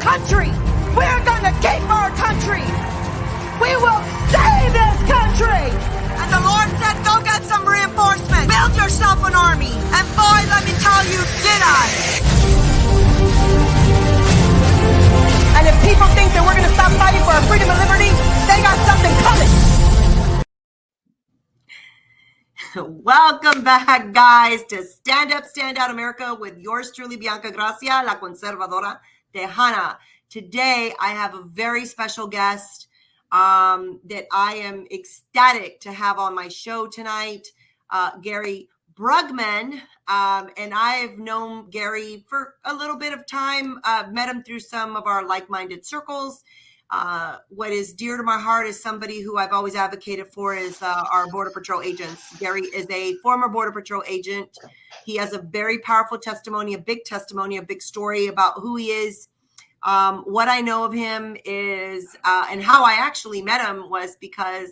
country. We're going to keep our country. We will save this country. And the Lord said, go get some reinforcements. Build yourself an army. And boy, let me tell you, did I. And if people think that we're going to stop fighting for our freedom and liberty, they got something coming. Welcome back, guys, to Stand Up, Stand Out America with yours truly, Bianca, Gracia, la Conservadora, Tejana. Today, I have a very special guest that I am ecstatic to have on my show tonight, Gary Brugman. And I've known Gary for a little bit of time. I've met him through some of our like-minded circles. What is dear to my heart is somebody who I've always advocated for is our Border Patrol agents. Gary is a former Border Patrol agent. He has a very powerful testimony, a big story about who he is. What I know of him is, and how I actually met him was because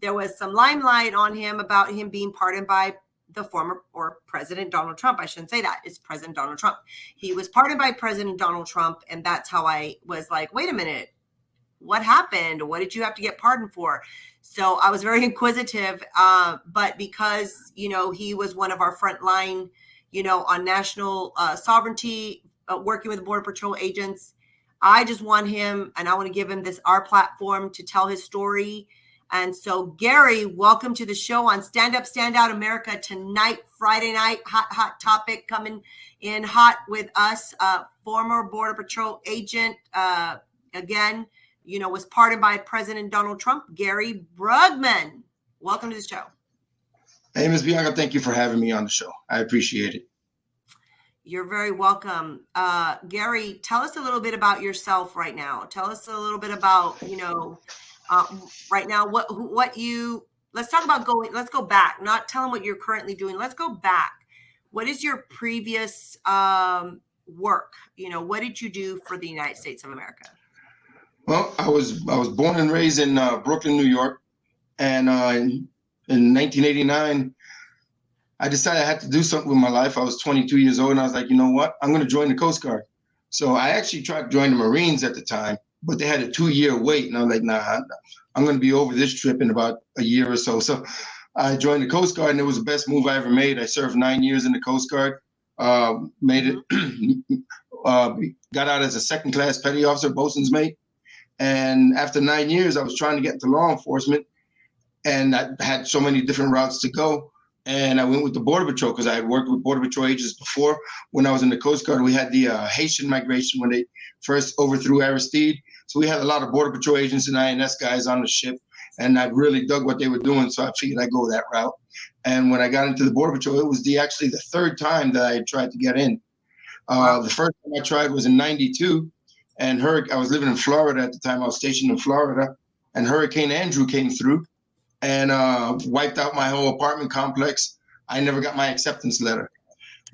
there was some limelight on him about him being pardoned by the former or President Donald Trump. I shouldn't say that. It's President Donald Trump. He was pardoned by President Donald Trump. And that's how I was like, wait a minute, what happened? What did you have to get pardoned for? So I was very inquisitive. But because, he was one of our frontline, on national sovereignty, working with Border Patrol agents, I just want him, and I want to give him our platform to tell his story. And so, Gary, welcome to the show on Stand Up, Stand Out America tonight, Friday night. Hot topic coming in hot with us. Former Border Patrol agent, again, was pardoned by President Donald Trump. Gary Brugman, welcome to the show. Hey, Ms. Bianca, thank you for having me on the show. I appreciate it. You're very welcome. Gary, tell us a little bit about yourself right now. Tell us a little bit about, right now, let's talk about let's go back, not tell them what you're currently doing. Let's go back. What is your previous work? What did you do for the United States of America? Well, I was born and raised in Brooklyn, New York. And in 1989, I decided I had to do something with my life. I was 22 years old, and I was like, you know what? I'm going to join the Coast Guard. So I actually tried to join the Marines at the time, but they had a 2-year wait. And I was like, nah, I'm going to be over this trip in about a year or so. So I joined the Coast Guard, and it was the best move I ever made. I served 9 years in the Coast Guard, made it, got out as a second-class petty officer, bosun's mate. And after 9 years, I was trying to get into law enforcement, and I had so many different routes to go. And I went with the Border Patrol because I had worked with Border Patrol agents before. When I was in the Coast Guard, we had the Haitian migration when they first overthrew Aristide. So we had a lot of Border Patrol agents and INS guys on the ship. And I really dug what they were doing, so I figured I'd go that route. And when I got into the Border Patrol, it was actually the third time that I had tried to get in. The first time I tried was in 92. And I was living in Florida at the time. I was stationed in Florida. And Hurricane Andrew came through and wiped out my whole apartment complex. I never got my acceptance letter.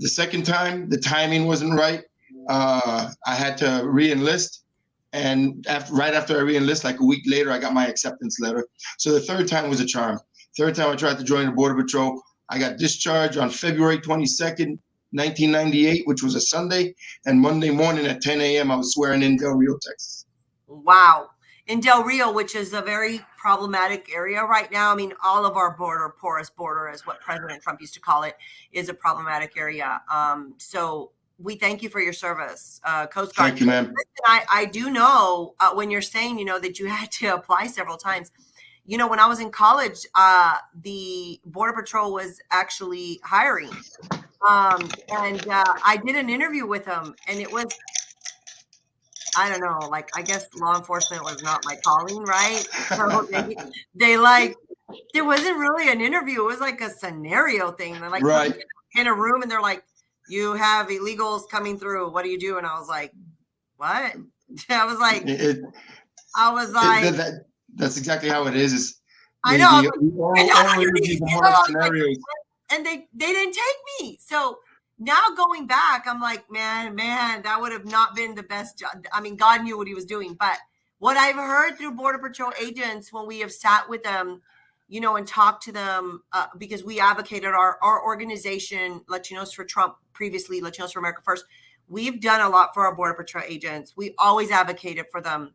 The second time, the timing wasn't right. I had to re-enlist. And right after I re-enlist, like a week later, I got my acceptance letter. So the third time was a charm. Third time I tried to join the Border Patrol, I got discharged on February 22nd, 1998, which was a Sunday. And Monday morning at 10 a.m., I was swearing in Del Rio, Texas. Wow. In Del Rio, which is a very problematic area right now. I mean, all of our porous border, is what President Trump used to call it, is a problematic area. So we thank you for your service, Coast Guard. Thank you, ma'am. I do know when you're saying, that you had to apply several times. When I was in college, the Border Patrol was actually hiring. And I did an interview with them, and it was, I don't know, I guess law enforcement was not my calling, right? So they there wasn't really an interview. It was like a scenario thing. They're like, right, in a room, and they're like, you have illegals coming through. What do you do? And I was like, what? I was like, that's exactly how it is. I know. Scenarios. And they didn't take me. So now going back, I'm like, man, that would have not been the best job. I mean, God knew what he was doing. But what I've heard through Border Patrol agents when we have sat with them, and talked to them, because we advocated our organization, Latinos for Trump, previously Latinos for America First. we've done a lot for our Border Patrol agents. We always advocated for them.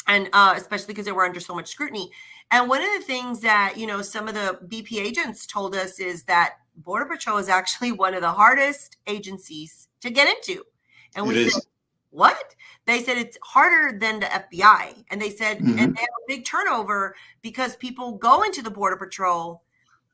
And especially because they were under so much scrutiny. And one of the things that, you know, some of the BP agents told us is that Border Patrol is actually one of the hardest agencies to get into. And we said, what? They said it's harder than the FBI. And they said, and they have a big turnover because people go into the Border Patrol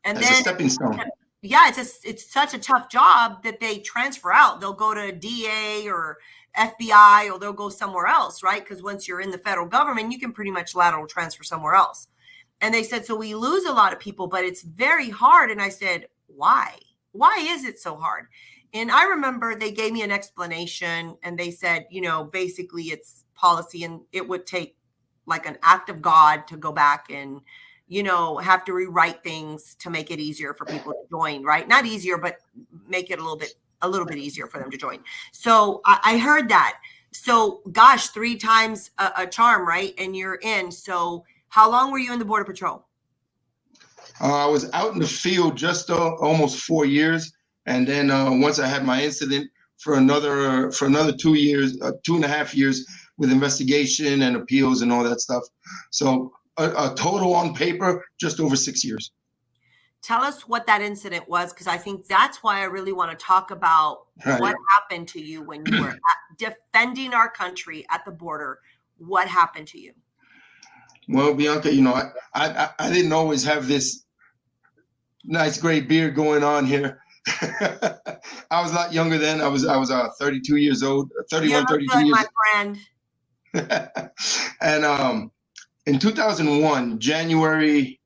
and As then a stepping stone. Yeah, it's such a tough job that they transfer out. They'll go to DA or FBI, or they'll go somewhere else, right? Because once you're in the federal government, you can pretty much lateral transfer somewhere else. And they said, so we lose a lot of people, but it's very hard. And I said, why? Why is it so hard? And I remember they gave me an explanation, and they said, you know, basically it's policy, and it would take like an act of God to go back and, you know, have to rewrite things to make it easier for people to join, right? Not easier, but make it a little bit easier for them to join. So I heard that. So gosh, 3 times a charm, right? And you're in. So how long were you in the Border Patrol? I was out in the field just almost 4 years. And then once I had my incident for another 2 years, 2.5 years with investigation and appeals and all that stuff. So a total on paper, just over 6 years. Tell us what that incident was, because I think that's why I really want to talk about what happened to you when you were defending our country at the border. What happened to you? Well, Bianca, you know, I didn't always have this nice gray beard going on here. I was a lot younger then. I was 32 years old, 31, 32 years old. My friend. And in 2001, January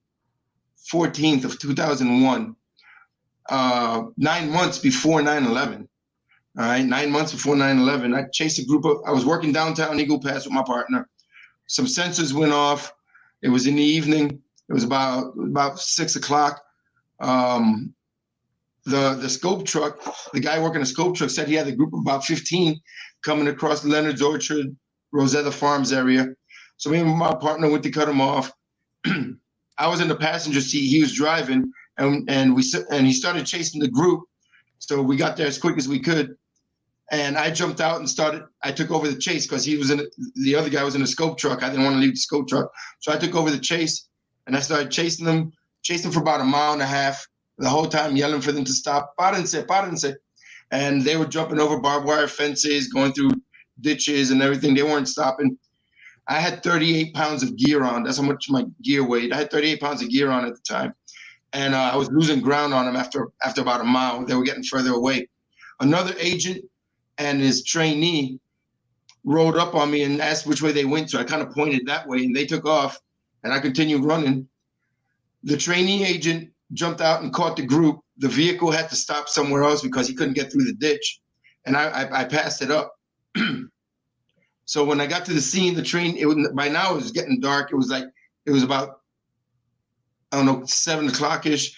14th of 2001, 9 months before 9/11. All right, 9 months before 9/11, I chased a group of. I was working downtown Eagle Pass with my partner. Some sensors went off. It was in the evening. It was about 6 o'clock. The scope truck, the guy working the scope truck said he had a group of about 15 coming across Leonard's Orchard, Rosetta Farms area. So me and my partner went to cut him off. I was in the passenger seat. He was driving, and he started chasing the group. So we got there as quick as we could. And I jumped out and I took over the chase because the other guy was in a scope truck. I didn't want to leave the scope truck. So I took over the chase, and I started chasing them for about 1.5 miles, the whole time yelling for them to stop. Párense. And they were jumping over barbed wire fences, going through ditches and everything. They weren't stopping. I had 38 pounds of gear on. That's how much my gear weighed. I had 38 pounds of gear on at the time. And I was losing ground on them after about 1 mile. They were getting further away. Another agent and his trainee rode up on me and asked which way they went. So I kind of pointed that way, and they took off, and I continued running. The trainee agent jumped out and caught the group. The vehicle had to stop somewhere else because he couldn't get through the ditch, and I passed it up. So when I got to the scene, by now it was getting dark. It was about, I don't know, 7 o'clock-ish.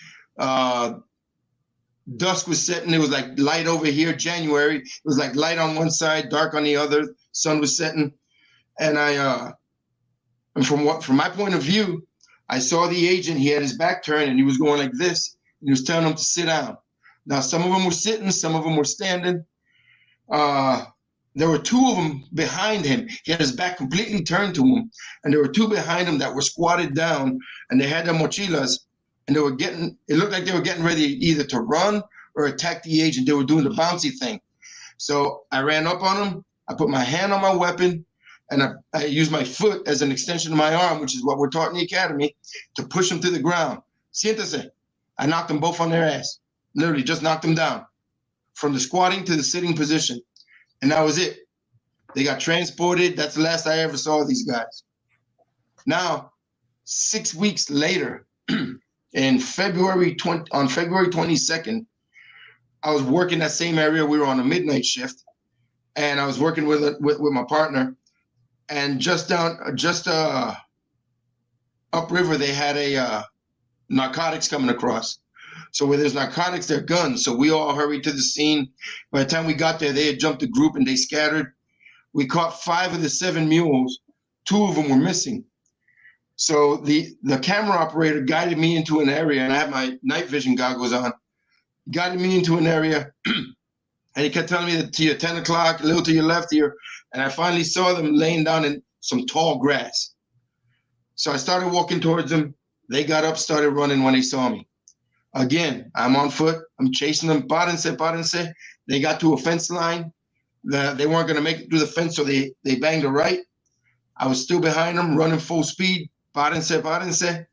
Dusk was setting. It was like light over here, January. It was like light on one side, dark on the other. Sun was setting. And from my point of view, I saw the agent. He had his back turned and he was going like this. And he was telling them to sit down. Now, some of them were sitting, some of them were standing. There were 2 of them behind him. He had his back completely turned to him. And there were 2 behind him that were squatted down, and they had their mochilas, and it looked like they were getting ready either to run or attack the agent. They were doing the bouncy thing. So I ran up on them. I put my hand on my weapon, and I used my foot as an extension of my arm, which is what we're taught in the academy, to push them to the ground. Siéntese. I knocked them both on their ass. Literally just knocked them down from the squatting to the sitting position. And that was it. They got transported. That's the last I ever saw of these guys. Now, 6 weeks later, on February 22nd, I was working that same area. We were on a midnight shift, and I was working with my partner. And just upriver, they had a narcotics coming across. So where there's narcotics, there are guns. So we all hurried to the scene. By the time we got there, they had jumped the group and they scattered. We caught 5 of the 7 mules. 2 of them were missing. So the camera operator guided me into an area, and I had my night vision goggles on. He guided me into an area, And he kept telling me that to your 10 o'clock, a little to your left here. And I finally saw them laying down in some tall grass. So I started walking towards them. They got up, started running when they saw me. Again, I'm on foot. I'm chasing them. Párense. They got to a fence line. They weren't going to make it through the fence, so they banged a right. I was still behind them, running full speed. Párense.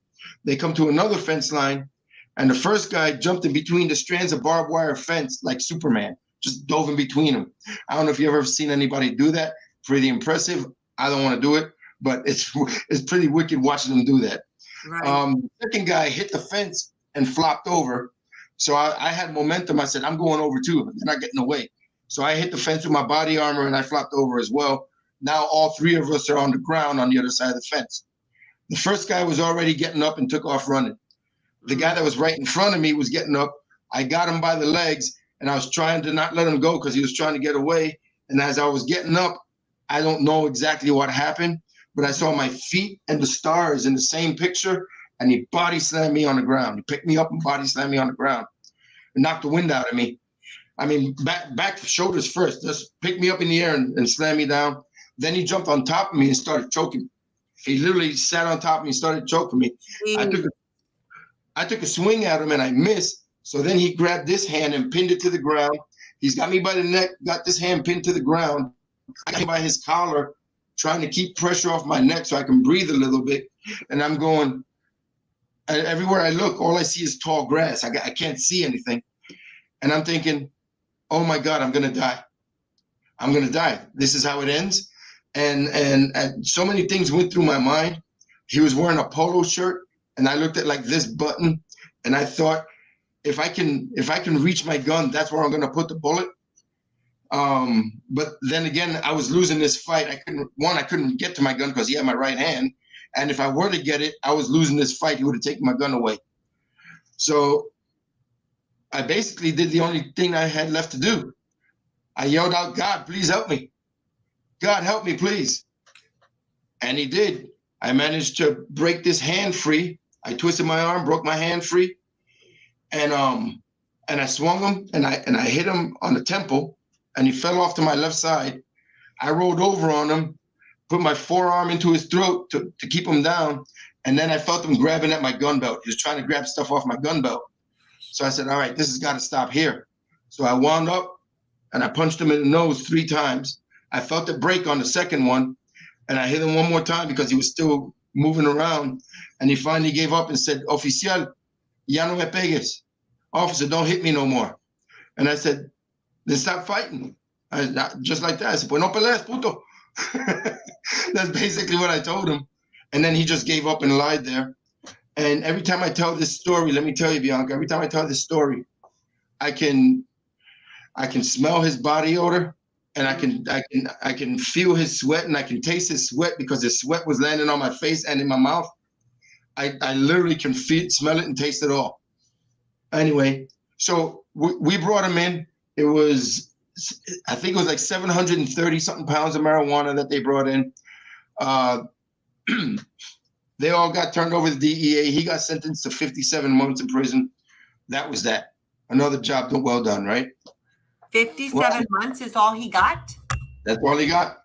They come to another fence line, and the first guy jumped in between the strands of barbed wire fence like Superman, just dove in between them. I don't know if you've ever seen anybody do that. Pretty impressive. I don't want to do it, but it's pretty wicked watching them do that. Right. The second guy hit the fence and flopped over. So I had momentum. I said, I'm going over too. They're not getting away. So I hit the fence with my body armor and I flopped over as well. Now all three of us are on the ground on the other side of the fence. The first guy was already getting up and took off running. The guy that was right in front of me was getting up. I got him by the legs and I was trying to not let him go because he was trying to get away. And as I was getting up, I don't know exactly what happened, but I saw my feet and the stars in the same picture, and he body slammed me on the ground. He picked me up and body slammed me on the ground and knocked the wind out of me. I mean, back shoulders first, just picked me up in the air and slammed me down. Then he jumped on top of me and started choking me. He literally sat on top of me and started choking me. I took a swing at him and I missed. So then he grabbed this hand and pinned it to the ground. He's got me by the neck, got this hand pinned to the ground. I got him by his collar, trying to keep pressure off my neck so I can breathe a little bit. And I'm going, everywhere I look, all I see is tall grass. I can't see anything. And I'm thinking, oh my God, I'm going to die. I'm going to die. This is how it ends. And so many things went through my mind. He was wearing a polo shirt and I looked at like this button and I thought, if I can reach my gun, that's where I'm going to put the bullet. But then again, I was losing this fight. I couldn't get to my gun because he had my right hand. And if I were to get it, I was losing this fight. He would have taken my gun away. So I basically did the only thing I had left to do. I yelled out, God, please help me. God, help me, please. And he did. I managed to break this hand free. I twisted my arm, broke my hand free. And I swung him and I hit him on the temple and he fell off to my left side. I rolled over on him, put my forearm into his throat to keep him down. And then I felt him grabbing at my gun belt. He was trying to grab stuff off my gun belt. So I said, all right, this has got to stop here. So I wound up and I punched him in the nose 3 times. I felt the break on the second one and I hit him one more time because he was still moving around. And he finally gave up and said, Oficial, ya no me pegues. Officer, don't hit me no more. And I said, then stop fighting. Just like that. I said, pues no pelees, puto. That's basically what I told him. And then he just gave up and lied there. And every time I tell this story, let me tell you, Bianca, every time I tell this story, I can smell his body odor and I can feel his sweat and I can taste his sweat because his sweat was landing on my face and in my mouth. I literally can smell it and taste it all. Anyway, so we brought him in. It was, I think it was like 730 something pounds of marijuana that they brought in. They all got turned over to the DEA. He got sentenced to 57 months in prison. That was that. Another job well done, right? 57 months is all he got? That's all he got.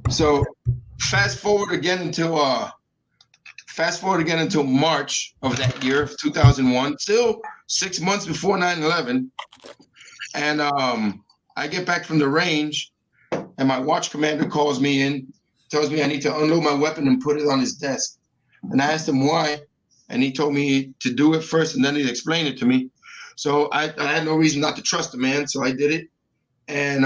So fast forward again until March of that year, 2001, still 6 months before 9/11. And I get back from the range and my watch commander calls me in, tells me I need to unload my weapon and put it on his desk. And I asked him why. And he told me to do it first and then he'd explain it to me. So I had no reason not to trust the man. So I did it. And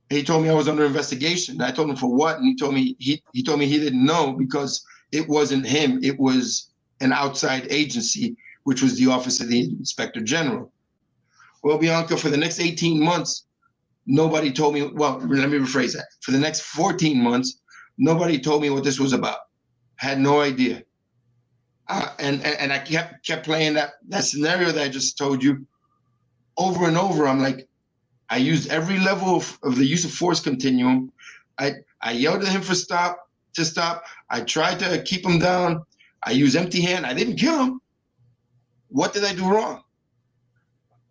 he told me I was under investigation. I told him for what? And he told me he didn't know because it wasn't him. It was an outside agency, which was the Office of the Inspector General. Well, Bianca, for the next 18 months, nobody told me. Well, let me rephrase that. For the next 14 months, nobody told me what this was about. Had no idea. And I kept playing that scenario that I just told you over and over. I'm like, I used every level of the use of force continuum. I yelled at him to stop. I tried to keep him down. I used empty hand. I didn't kill him. What did I do wrong?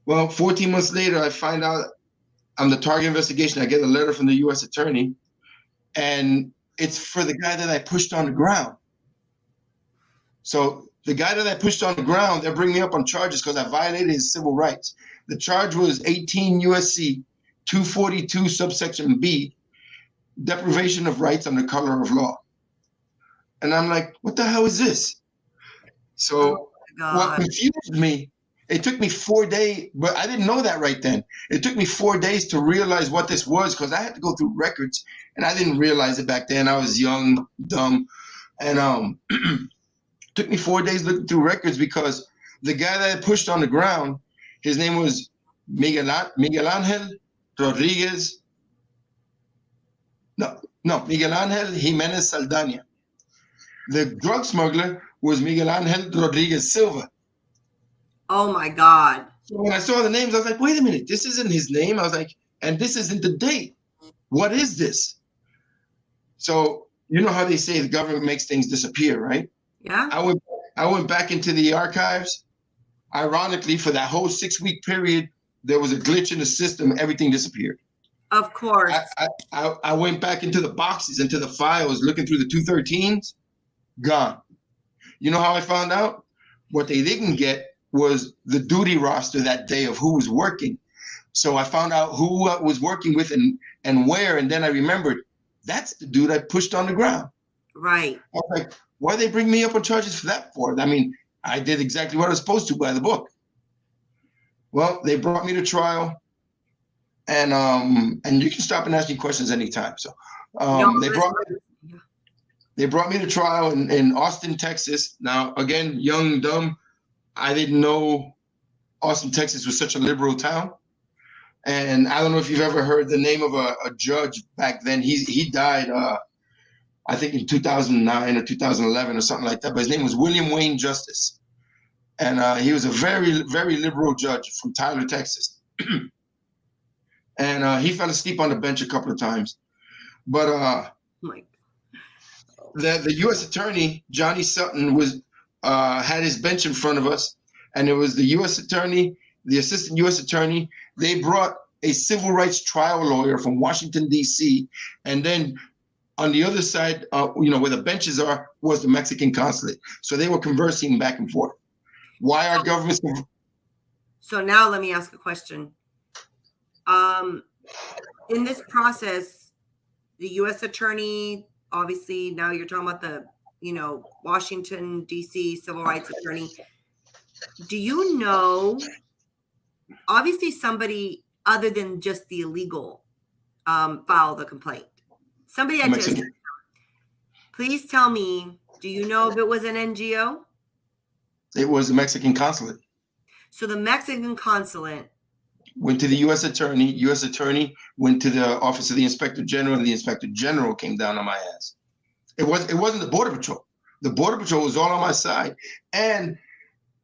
Well, 14 months later, I find out I'm the target investigation. I get a letter from the U.S. attorney, and it's for the guy that I pushed on the ground. So the guy that I pushed on the ground, they're bringing me up on charges because I violated his civil rights. The charge was 18 U.S.C. 242 subsection B, deprivation of rights under color of law. And I'm like, what the hell is this? So what confused me, it took me 4 days, but I didn't know that right then. It took me 4 days to realize what this was because I had to go through records, and I didn't realize it back then. I was young, dumb, and took me 4 days looking through records because the guy that I pushed on the ground, his name was Miguel Angel Rodriguez. No, Miguel Angel Jimenez Saldana. The drug smuggler was Miguel Angel Rodriguez Silva. Oh my God. So when I saw the names, I was like, wait a minute, this isn't his name. I was like, and this isn't the date. What is this? So you know how they say the government makes things disappear, right? Yeah. I went back into the archives. Ironically, for that whole 6-week period, there was a glitch in the system. Everything disappeared. Of course. I went back into the boxes, into the files, looking through the 213s. Gone. You know how I found out? What they didn't get was the duty roster that day of who was working. So I found out who was working with and where, and then I remembered that's the dude I pushed on the ground. Right. I was like, why they bring me up on charges for that for? I mean, I did exactly what I was supposed to by the book. Well, they brought me to trial, and you can stop and ask me questions anytime. So they brought me to trial in Austin, Texas. Now, again, young, dumb, I didn't know Austin, Texas was such a liberal town. And I don't know if you've ever heard the name of a judge back then. He died, I think in 2009 or 2011 or something like that. But his name was William Wayne Justice. And he was a very, very liberal judge from Tyler, Texas. And he fell asleep on the bench a couple of times. But the U.S. attorney, Johnny Sutton, was had his bench in front of us. And it was the U.S. attorney, the assistant U.S. attorney. They brought a civil rights trial lawyer from Washington, D.C. And then on the other side, where the benches are, was the Mexican consulate. So they were conversing back and forth. Why our government? So now let me ask a question. In this process, the U.S. attorney, obviously now you're talking about the, Washington, D.C. civil rights attorney. Do you know, obviously somebody other than just the illegal filed the complaint? Somebody had to. Please tell me, do you know if it was an NGO? It was the Mexican consulate. So the Mexican consulate went to the U.S. attorney. U.S. attorney went to the office of the inspector general, and the inspector general came down on my ass. It wasn't the border patrol. The border patrol was all on my side. And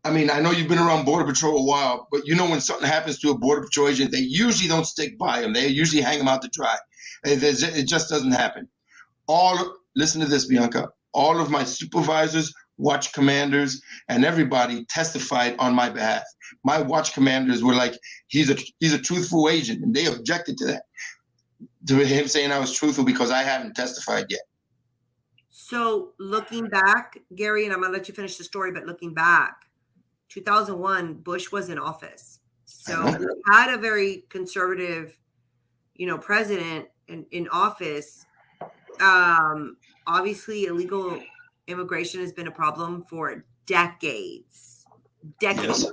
I mean, I know you've been around border patrol a while, but when something happens to a border patrol agent, they usually don't stick by them. They usually hang them out to dry. It just doesn't happen. Listen to this, Bianca. All of my supervisors, watch commanders, and everybody testified on my behalf. My watch commanders were like, he's a truthful agent, and they objected to that, to him saying I was truthful because I hadn't testified yet. So looking back, Gary, and I'm gonna let you finish the story, but looking back, 2001, Bush was in office. So we had a very conservative, president in office. Obviously, illegal immigration has been a problem for decades. Yes.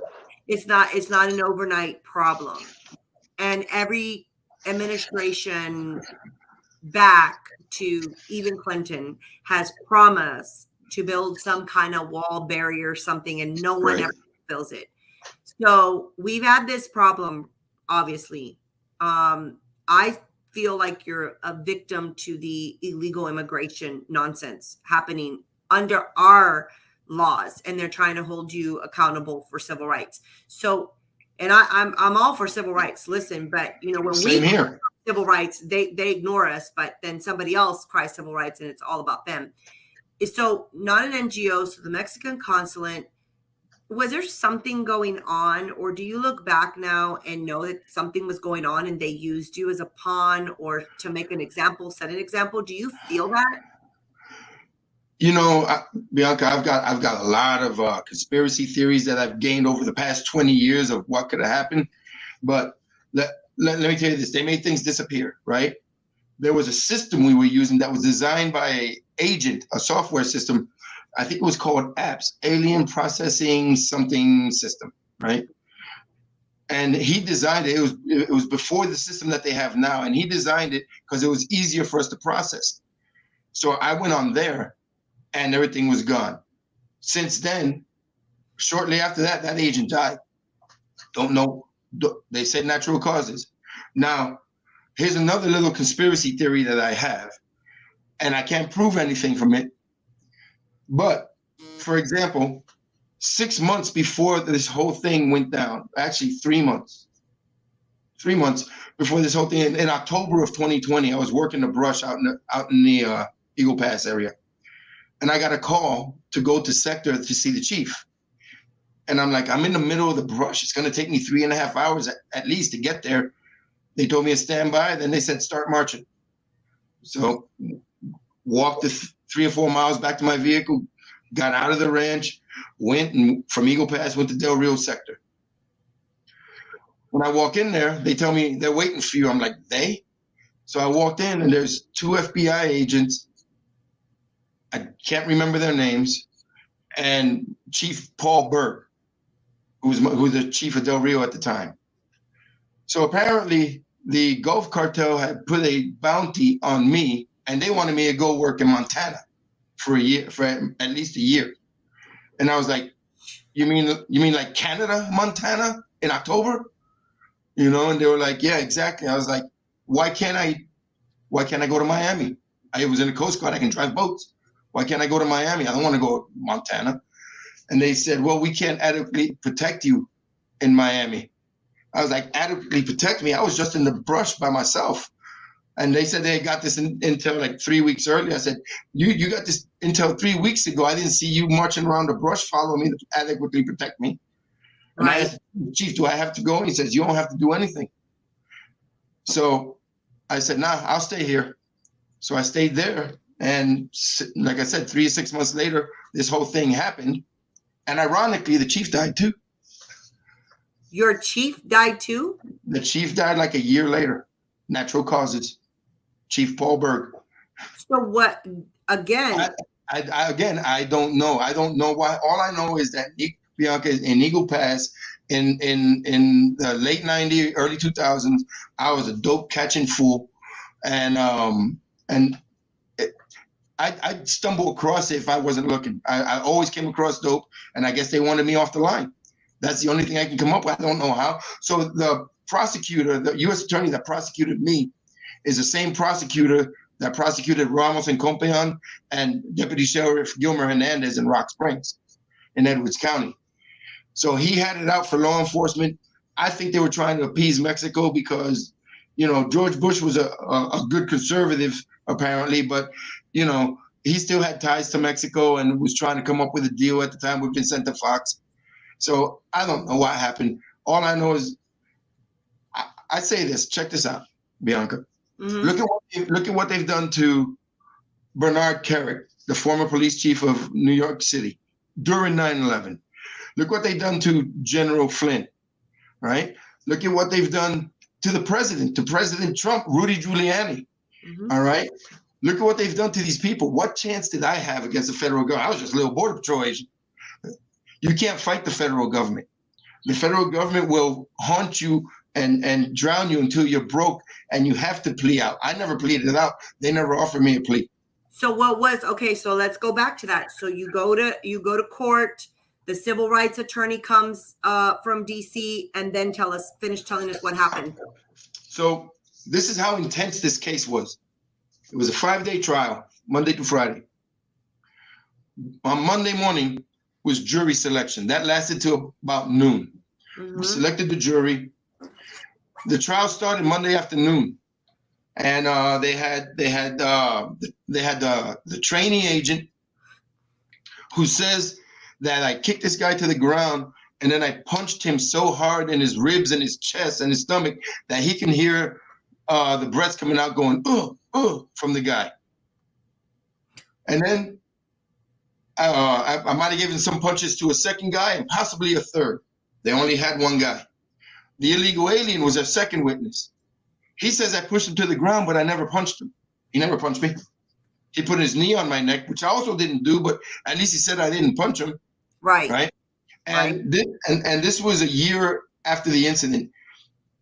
It's not an overnight problem. And every administration back to even Clinton has promised to build some kind of wall barrier, something, and no one ever fulfills it. So we've had this problem, obviously. I feel like you're a victim to the illegal immigration nonsense happening under our laws, and they're trying to hold you accountable for civil rights. So, and I'm all for civil rights. Listen, but when Same here. Civil rights, they ignore us, but then somebody else cries civil rights, and it's all about them. So not an NGO. So the Mexican consulate, was there something going on, or do you look back now and know that something was going on and they used you as a pawn or to make an example, set an example? Do you feel that? You know, Bianca, I've got a lot of conspiracy theories that I've gained over the past 20 years of what could have happened. But let me tell you this: they made things disappear, right? There was a system we were using that was designed by an agent, a software system. I think it was called APS, Alien Processing Something System, right? And he designed it. It was before the system that they have now, and he designed it because it was easier for us to process. So I went on there, and everything was gone. Since then, shortly after that, that agent died. Don't know. They said natural causes. Now, here's another little conspiracy theory that I have, and I can't prove anything from it. But, for example, 6 months before this whole thing went down, actually 3 months before this whole thing, in October of 2020, I was working the brush out in the Eagle Pass area. And I got a call to go to sector to see the chief. And I'm like, I'm in the middle of the brush. It's going to take me 3.5 hours at least to get there. They told me to stand by. Then they said, start marching. So walked the 3 or 4 miles back to my vehicle, got out of the ranch, went and from Eagle Pass, went to Del Rio sector. When I walk in there, they tell me they're waiting for you. I'm like, they? So I walked in and there's 2 FBI agents. I can't remember their names, and Chief Paul Berg, who was the chief of Del Rio at the time. So apparently the Gulf Cartel had put a bounty on me, and they wanted me to go work in Montana for a year, for at least a year. And I was like, you mean like Canada, Montana in October? You know, and they were like, yeah, exactly. I was like, why can't I go to Miami? I was in the Coast Guard, I can drive boats. Why can't I go to Miami? I don't want to go to Montana. And they said, well, we can't adequately protect you in Miami. I was like, adequately protect me? I was just in the brush by myself. And they said they got this intel like 3 weeks earlier. I said, you got this intel 3 weeks ago. I didn't see you marching around the brush following me to adequately protect me. And I asked, Chief, do I have to go? And he says, you don't have to do anything. So I said, nah, I'll stay here. So I stayed there. And like I said, 3 or 6 months later, this whole thing happened. And ironically, the chief died too. Your chief died too? The chief died like a year later. Natural causes. Chief Paul Berg. So what, again? I don't know. I don't know why. All I know is that Bianca in Eagle Pass in the late 90s, early 2000s, I was a dope catching fool. And I'd stumble across it if I wasn't looking. I always came across dope, and I guess they wanted me off the line. That's the only thing I can come up with. I don't know how. So the prosecutor, the U.S. attorney that prosecuted me, is the same prosecutor that prosecuted Ramos and Compean and Deputy Sheriff Gilmer Hernandez in Rock Springs in Edwards County. So he had it out for law enforcement. I think they were trying to appease Mexico because, you know, George Bush was a good conservative, apparently, but you know, he still had ties to Mexico and was trying to come up with a deal at the time with Vicente Fox. So I don't know what happened. All I know is I say this. Check this out, Bianca. Mm-hmm. Look at what they've done to Bernard Kerik, the former police chief of New York City, during 9/11. Look what they've done to General Flynn, right? Look at what they've done to the president, to President Trump, Rudy Giuliani, all right? Look at what they've done to these people. What chance did I have against the federal government? I was just a little Border Patrol agent. You can't fight the federal government. The federal government will haunt you and drown you until you're broke, and you have to plea out. I never pleaded it out. They never offered me a plea. So what was, okay, so let's go back to that. So you go to court, the civil rights attorney comes from DC, and then finish telling us what happened. So this is how intense this case was. It was a 5-day trial, Monday to Friday. On Monday morning was jury selection. That lasted till about noon. Mm-hmm. We selected the jury. The trial started Monday afternoon, and they had the trainee agent who says that I kicked this guy to the ground, and then I punched him so hard in his ribs and his chest and his stomach that he can hear the breath coming out going, from the guy. And then I might have given some punches to a second guy and possibly a third. They only had one guy. The illegal alien was our second witness. He says I pushed him to the ground, but I never punched him. He never punched me. He put his knee on my neck, which I also didn't do, but at least he said I didn't punch him. Right. Right. And this was a year after the incident,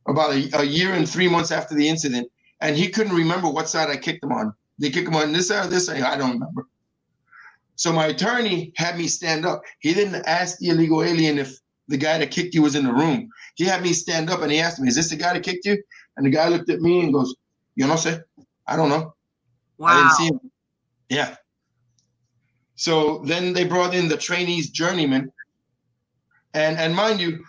about a year and 3 months after the incident. And he couldn't remember what side I kicked him on. They kick him on this side or this side? I don't remember. So my attorney had me stand up. He didn't ask the illegal alien if the guy that kicked you was in the room. He had me stand up and he asked me, is this the guy that kicked you? And the guy looked at me and goes, yo no sé. I don't know. Wow. I didn't see him. Yeah. So then they brought in the trainee's journeyman. And mind you,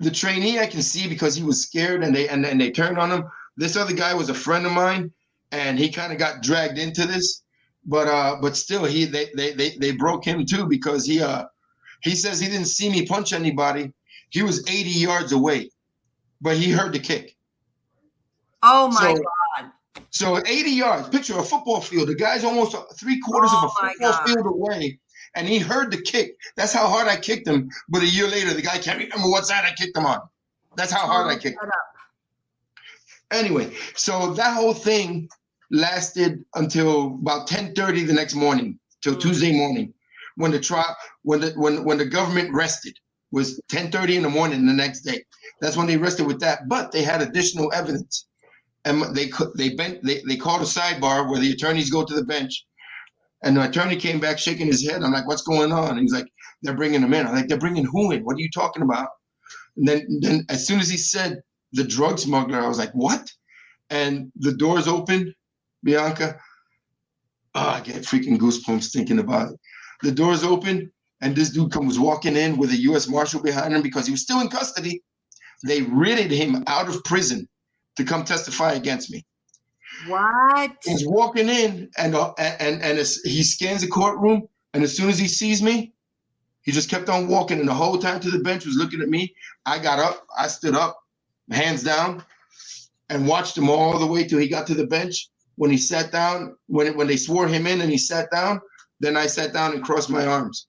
the trainee I can see because he was scared and they turned on him. This other guy was a friend of mine and he kind of got dragged into this. But still they broke him too because he says he didn't see me punch anybody. He was 80 yards away, but he heard the kick. Oh my God. So 80 yards, picture a football field. The guy's almost 3/4 of a football field away, and he heard the kick. That's how hard I kicked him. But a year later, the guy can't remember what side I kicked him on. That's how hard I kicked him. Anyway, so that whole thing lasted until about 10:30 the next morning, till Tuesday morning, when the trial, when the government rested, was 10:30 in the morning the next day. That's when they rested with that. But they had additional evidence. And they called a sidebar where the attorneys go to the bench, and the attorney came back shaking his head. I'm like, "What's going on?" And he's like, "They're bringing him in." I'm like, "They're bringing who in? What are you talking about?" And then as soon as he said the drug smuggler, I was like, "What?" And the doors opened, Bianca. Oh, I get freaking goosebumps thinking about it. The doors opened, and this dude comes walking in with a U.S. Marshal behind him because he was still in custody. They writted him out of prison to come testify against me. What? He's walking in, and he scans the courtroom, and as soon as he sees me, he just kept on walking, and the whole time to the bench was looking at me. I got up, I stood up, hands down, and watched him all the way till he got to the bench. When he sat down, when they swore him in and he sat down, then I sat down and crossed my arms.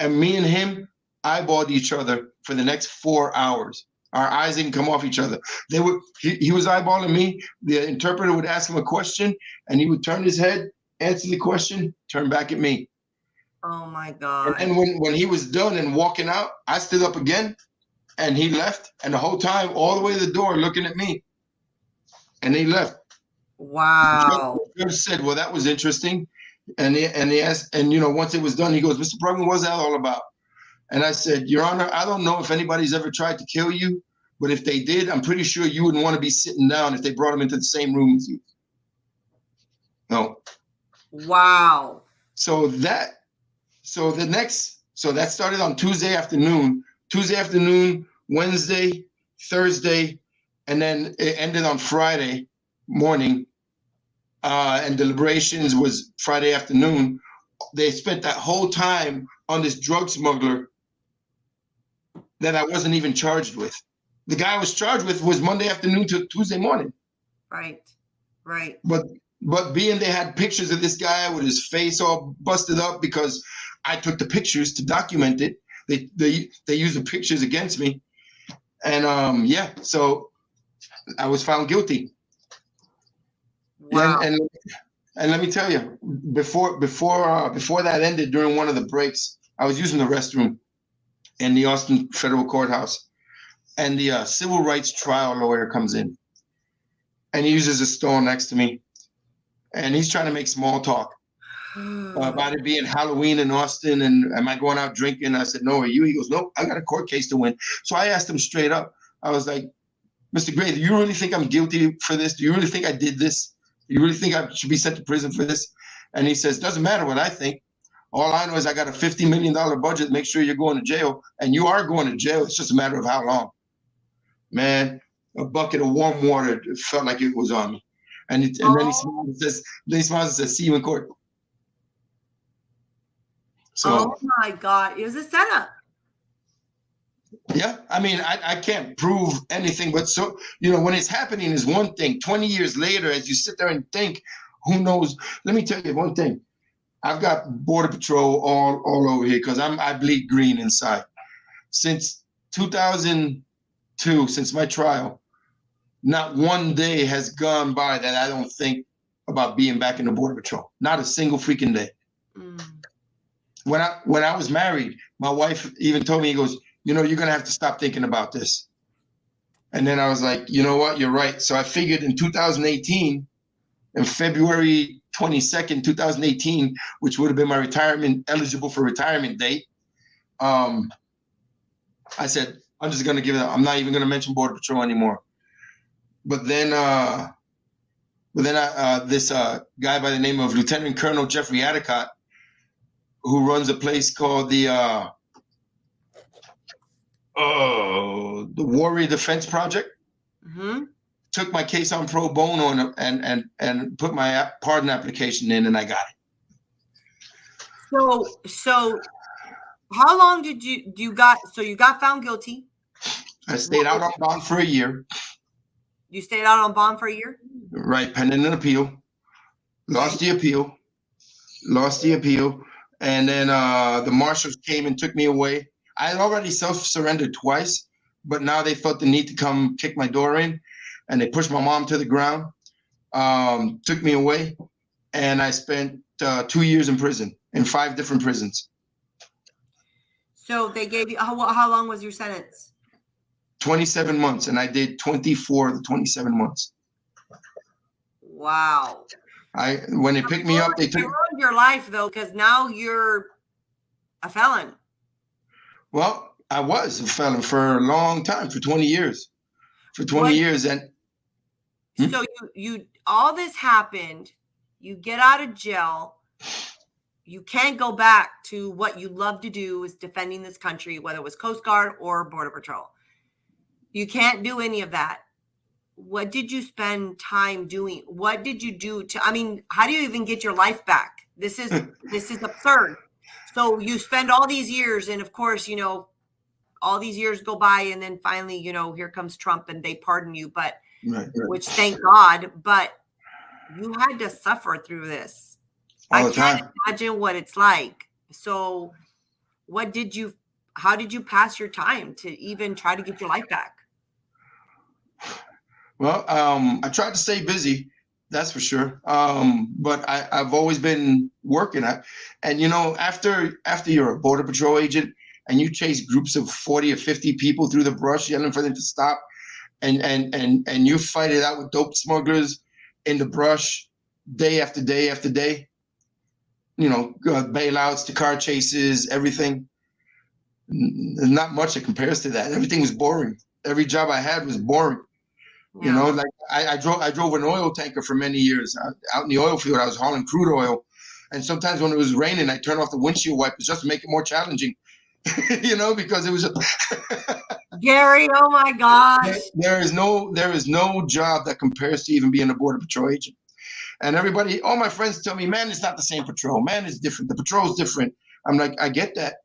And me and him eyeballed each other for the next 4 hours. Our eyes didn't come off each other. He was eyeballing me. The interpreter would ask him a question, and he would turn his head, answer the question, turn back at me. Oh my God. And then when he was done and walking out, I stood up again, and he left. And the whole time, all the way to the door, looking at me. And he left. Wow. The judge said, "Well, that was interesting." And he asked, and once it was done, he goes, "Mr. Brugman, what's that all about?" And I said, "Your Honor, I don't know if anybody's ever tried to kill you, but if they did, I'm pretty sure you wouldn't want to be sitting down if they brought him into the same room as you." No. Wow. So that started on Tuesday afternoon, Wednesday, Thursday, and then it ended on Friday morning. And deliberations was Friday afternoon. They spent that whole time on this drug smuggler that I wasn't even charged with. The guy I was charged with was Monday afternoon to Tuesday morning. Right. But being they had pictures of this guy with his face all busted up because I took the pictures to document it. They used the pictures against me. And so I was found guilty. Wow. And let me tell you, before that ended, during one of the breaks, I was using the restroom in the Austin Federal Courthouse, and the civil rights trial lawyer comes in, and he uses a stall next to me, and he's trying to make small talk about it being Halloween in Austin, and am I going out drinking? I said, "No, are you?" He goes, "Nope, I got a court case to win." So I asked him straight up. I was like, "Mr. Gray, do you really think I'm guilty for this? Do you really think I did this? You really think I should be sent to prison for this?" And he says, "Doesn't matter what I think. All I know is I got a $50 million budget. Make sure you're going to jail. And you are going to jail. It's just a matter of how long." Man, a bucket of warm water felt like it was on me. And then he smiles and says, "See you in court." Oh So my God. It was a setup. yeah, I mean, I can't prove anything, but so, when it's happening is one thing. 20 years later, as you sit there and think, who knows? Let me tell you one thing. I've got Border Patrol all over here because I bleed green inside. Since 2002, since my trial, not one day has gone by that I don't think about being back in the Border Patrol. Not a single freaking day. Mm. When I was married, my wife even told me, he goes, you're gonna have to stop thinking about this. And then I was like, you know what, you're right. So I figured in 2018, in February 22nd, 2018, which would have been my eligible for retirement date, I said, I'm just gonna give it up. I'm not even gonna mention Border Patrol anymore. But then this guy by the name of Lieutenant Colonel Jeffrey Adicott, who runs a place called the Warrior Defense Project, took my case on pro bono and put my pardon application in, and I got it. So how long did you got found guilty? I stayed out on bond for a year. You stayed out on bond for a year? Right, pending an appeal. Lost the appeal. And then the marshals came and took me away. I had already self-surrendered twice, but now they felt the need to come kick my door in, and they pushed my mom to the ground, took me away, and I spent 2 years in prison, in 5 different prisons. So they gave you, how long was your sentence? 27 months, and I did 24 of the 27 months. Wow. When they picked me up, they took your life though, because now you're a felon. Well, I was a felon for a long time, for 20 years. For 20 years, and so you all this happened. You get out of jail. You can't go back to what you love to do, is defending this country, whether it was Coast Guard or Border Patrol. You can't do any of that. What did you spend time doing? What did you do how do you even get your life back? This is absurd. So you spend all these years, and of course, all these years go by, and then finally, here comes Trump and they pardon you, but right. Which thank God, but you had to suffer through this. All the time. I can't imagine what it's like. So how did you pass your time to even try to get your life back? Well, I tried to stay busy, that's for sure. But I've always been working. After you're a Border Patrol agent and you chase groups of 40 or 50 people through the brush, yelling for them to stop, and you fight it out with dope smugglers in the brush day after day after day, bailouts to car chases, everything. There's not much that compares to that. Everything was boring. Every job I had was boring. Yeah. Like I drove an oil tanker for many years out in the oil field. I was hauling crude oil, and sometimes when it was raining, I turned off the windshield wipers just to make it more challenging. Because it was Gary. Oh my gosh! There is no job that compares to even being a Border Patrol agent. And all my friends tell me, man, it's not the same patrol. Man, it's different. The patrol's different. I'm like, I get that,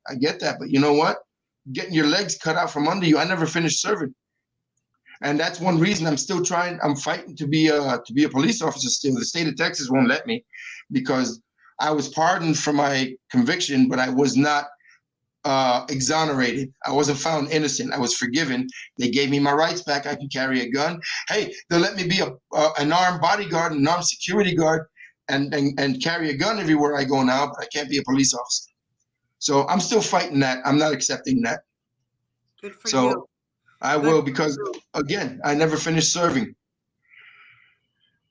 but you know what? Getting your legs cut out from under you. I never finished serving. And that's one reason I'm still trying. I'm fighting to be a police officer still. The state of Texas won't let me because I was pardoned for my conviction, but I was not exonerated. I wasn't found innocent. I was forgiven. They gave me my rights back. I can carry a gun. Hey, they'll let me be an armed bodyguard, an armed security guard, and carry a gun everywhere I go now, but I can't be a police officer. So I'm still fighting that. I'm not accepting that. Good for you. I will, because again, I never finished serving.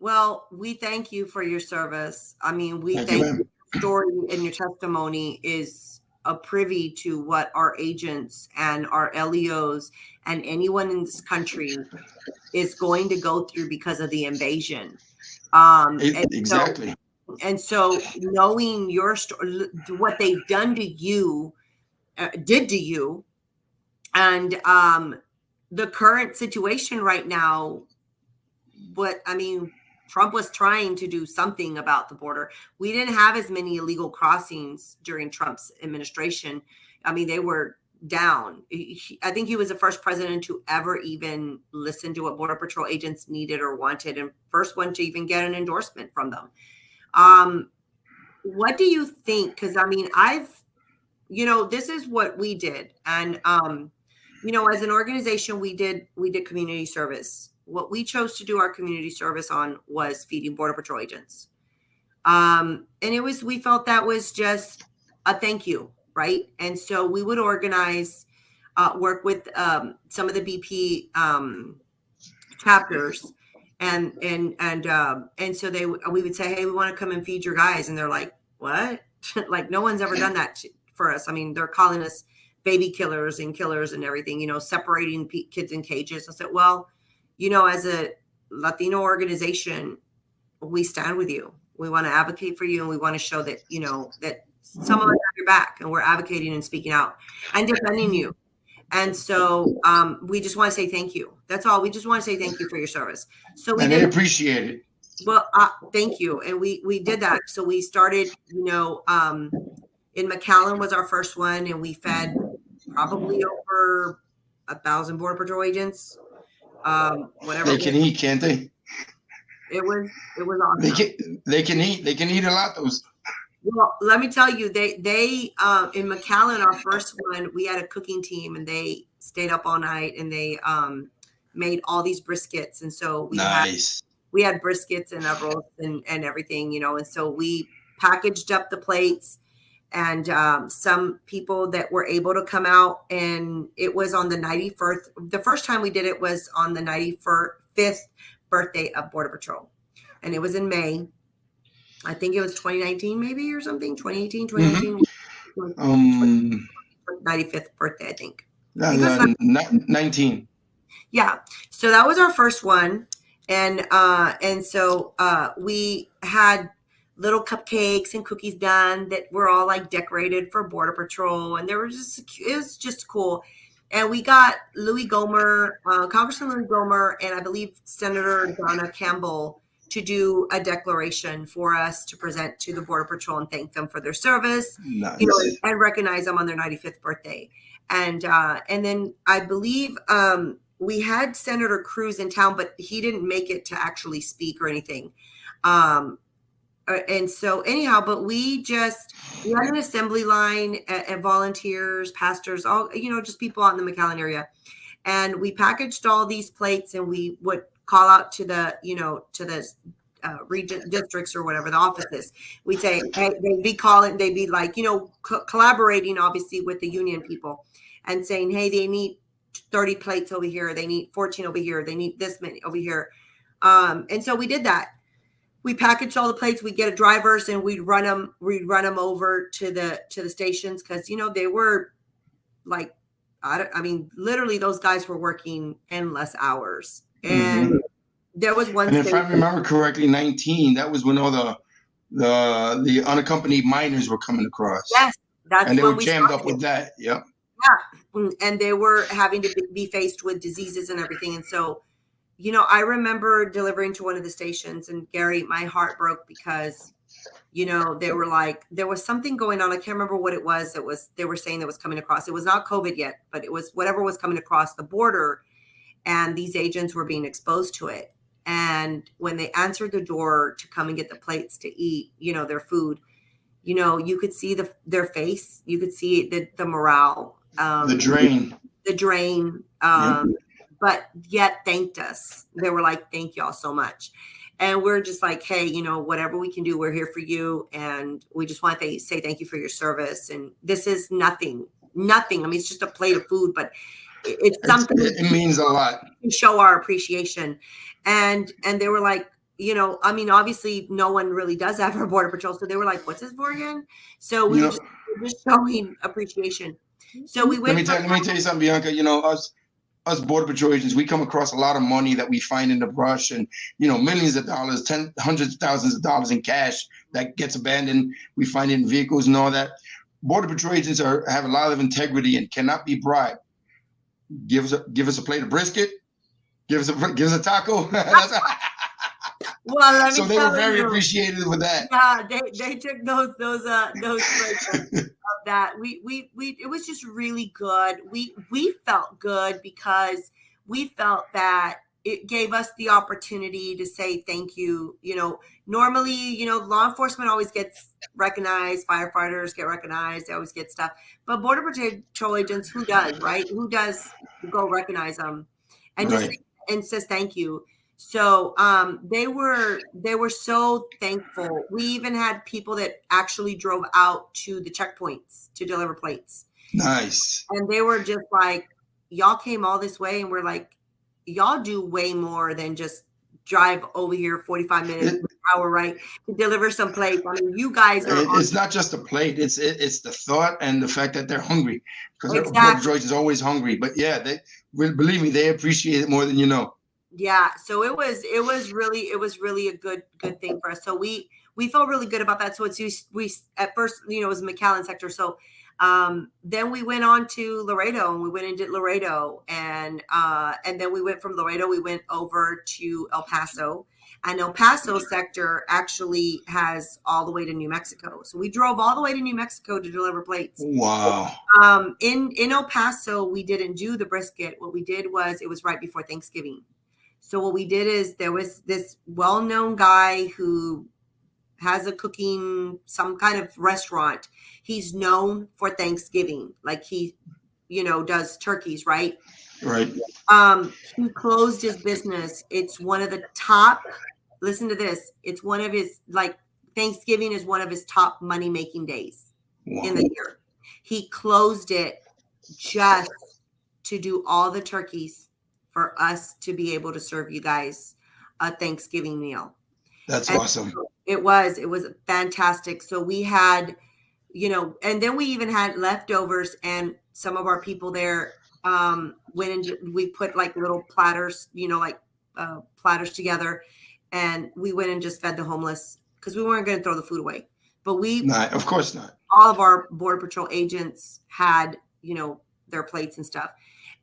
Well, we thank you for your service. Thank you. Your story and your testimony is a privy to what our agents and our LEOs and anyone in this country is going to go through because of the invasion. Exactly. So knowing your story, what they've done to you, did to you, and the current situation right now, Trump was trying to do something about the border. We didn't have as many illegal crossings during Trump's administration. I mean, they were down. I think he was the first president to ever even listen to what Border Patrol agents needed or wanted, and first one to even get an endorsement from them. What do you think? Because I mean, this is what we did, and as an organization, we did community service. What we chose to do our community service on was feeding Border Patrol agents. And we felt that was just a thank you, right? And so we would organize, work with some of the BP chapters, and so we would say, hey, we want to come and feed your guys, and they're like, what? Like, no one's ever done that for us. I mean, they're calling us baby killers and everything, separating kids in cages. I said, well, as a Latino organization, we stand with you. We want to advocate for you, and we want to show that, that some of us have your back, and we're advocating and speaking out and defending you. And so we just want to say thank you. That's all. We just want to say thank you for your service. So they appreciate it. Well, thank you. And we did that. So we started, in McAllen was our first one, and we fed probably over 1,000 Border Patrol agents. Whatever they can eat, can't they? It was awesome. They can eat a lot. Those. Well, let me tell you, they in McAllen, our first one, we had a cooking team, and they stayed up all night, and they made all these briskets, and so we had briskets and roast and everything, and so we packaged up the plates. And some people that were able to come out, and it was on the 91st. The first time we did it was on the 95th birthday of Border Patrol. And it was in May. I think it was 2019 maybe or something. 2018, 2019. 95th birthday, I think. 19. Yeah. So that was our first one. And so we had little cupcakes and cookies done that were all like decorated for Border Patrol, and it was just cool. And we got Louis Gohmert, Congressman Louis Gohmert, and I believe Senator Donna Campbell to do a declaration for us to present to the Border Patrol and thank them for their service, nice. And recognize them on their 95th birthday. And then I believe we had Senator Cruz in town, but he didn't make it to actually speak or anything. And so anyhow, but we had an assembly line and volunteers, pastors, all, just people out in the McAllen area. And we packaged all these plates, and we would call out to the region districts or whatever the offices. We'd say, hey, they'd be like, collaborating obviously with the union people and saying, hey, they need 30 plates over here. They need 14 over here. They need this many over here. And so we did that. We packaged all the plates. We get drivers, and we'd run them over to the stations, because they were like, literally those guys were working endless hours. And there was one. And if I remember correctly, 19. That was when all the unaccompanied minors were coming across. Yes, and they were jammed up with that. Yep. Yeah, and they were having to be faced with diseases and everything, and so. I remember delivering to one of the stations, and Gary, my heart broke because, they were like, there was something going on. I can't remember what it was. They were saying that was coming across. It was not COVID yet, but it was whatever was coming across the border, and these agents were being exposed to it. And when they answered the door to come and get the plates to eat, their food, you could see their face. You could see the morale. The drain. Yep. But yet thanked us. They were like, thank y'all so much. And we're just like, hey, whatever we can do, we're here for you. And we just want to say thank you for your service. And this is nothing. I mean, it's just a plate of food, but it's something. It means a lot. To show our appreciation. And they were like, obviously no one really does have a Border Patrol. So they were like, what's this for again? So we were just showing appreciation. So we went. Let me tell you something, Bianca. Us Border Patrol agents, we come across a lot of money that we find in the brush, and millions of dollars, hundreds of thousands of dollars in cash that gets abandoned. We find it in vehicles and all that. Border Patrol agents have a lot of integrity and cannot be bribed. Give us a plate of brisket. Give us a taco. Well, let me So they tell were very you. appreciative with that. Yeah, they took those plates of that. We it was just really good. We felt good because we felt that it gave us the opportunity to say thank you. You know, normally, you know, law enforcement always gets recognized, firefighters get recognized, they always get stuff. But Border Patrol agents, who does, right? Who does go recognize them and just Right. and says thank you. So they were so thankful. We even had people that actually drove out to the checkpoints to deliver plates. Nice. And they were just like, y'all came all this way, and we're like, y'all do way more than just drive over here 45 minutes, hour, right, to deliver some plates. I mean, you guys are It's not just a plate. It's the thought and the fact that they're hungry, because Border exactly. Patrol is always hungry. But yeah, believe me, they appreciate it more than you know. Yeah, so it was really a good thing for us. So we felt really good about that. So it's we at first, you know, it was McAllen sector. So then we went on to Laredo, and we went and did Laredo, and then we went from Laredo, we went over to El Paso, and El Paso sector actually has all the way to New Mexico. So we drove all the way to New Mexico to deliver plates. Wow. In El Paso, we didn't do the brisket. What we did was, it was right before Thanksgiving. So what we did is, there was this well-known guy who has some kind of restaurant. He's known for Thanksgiving. Like, he, you know, does turkeys, right? Right. He closed his business. It's one of the top, listen to this. It's one of his, like, Thanksgiving is one of his top money-making days in the year. He closed it just to do all the turkeys for us to be able to serve you guys a Thanksgiving meal. That's awesome. It was fantastic. So we had, you know, and then we even had leftovers, and some of our people there went and we put like little platters, you know, like platters together, and we went and just fed the homeless, because we weren't going to throw the food away. But of course not. All of our Border Patrol agents had, you know, their plates and stuff.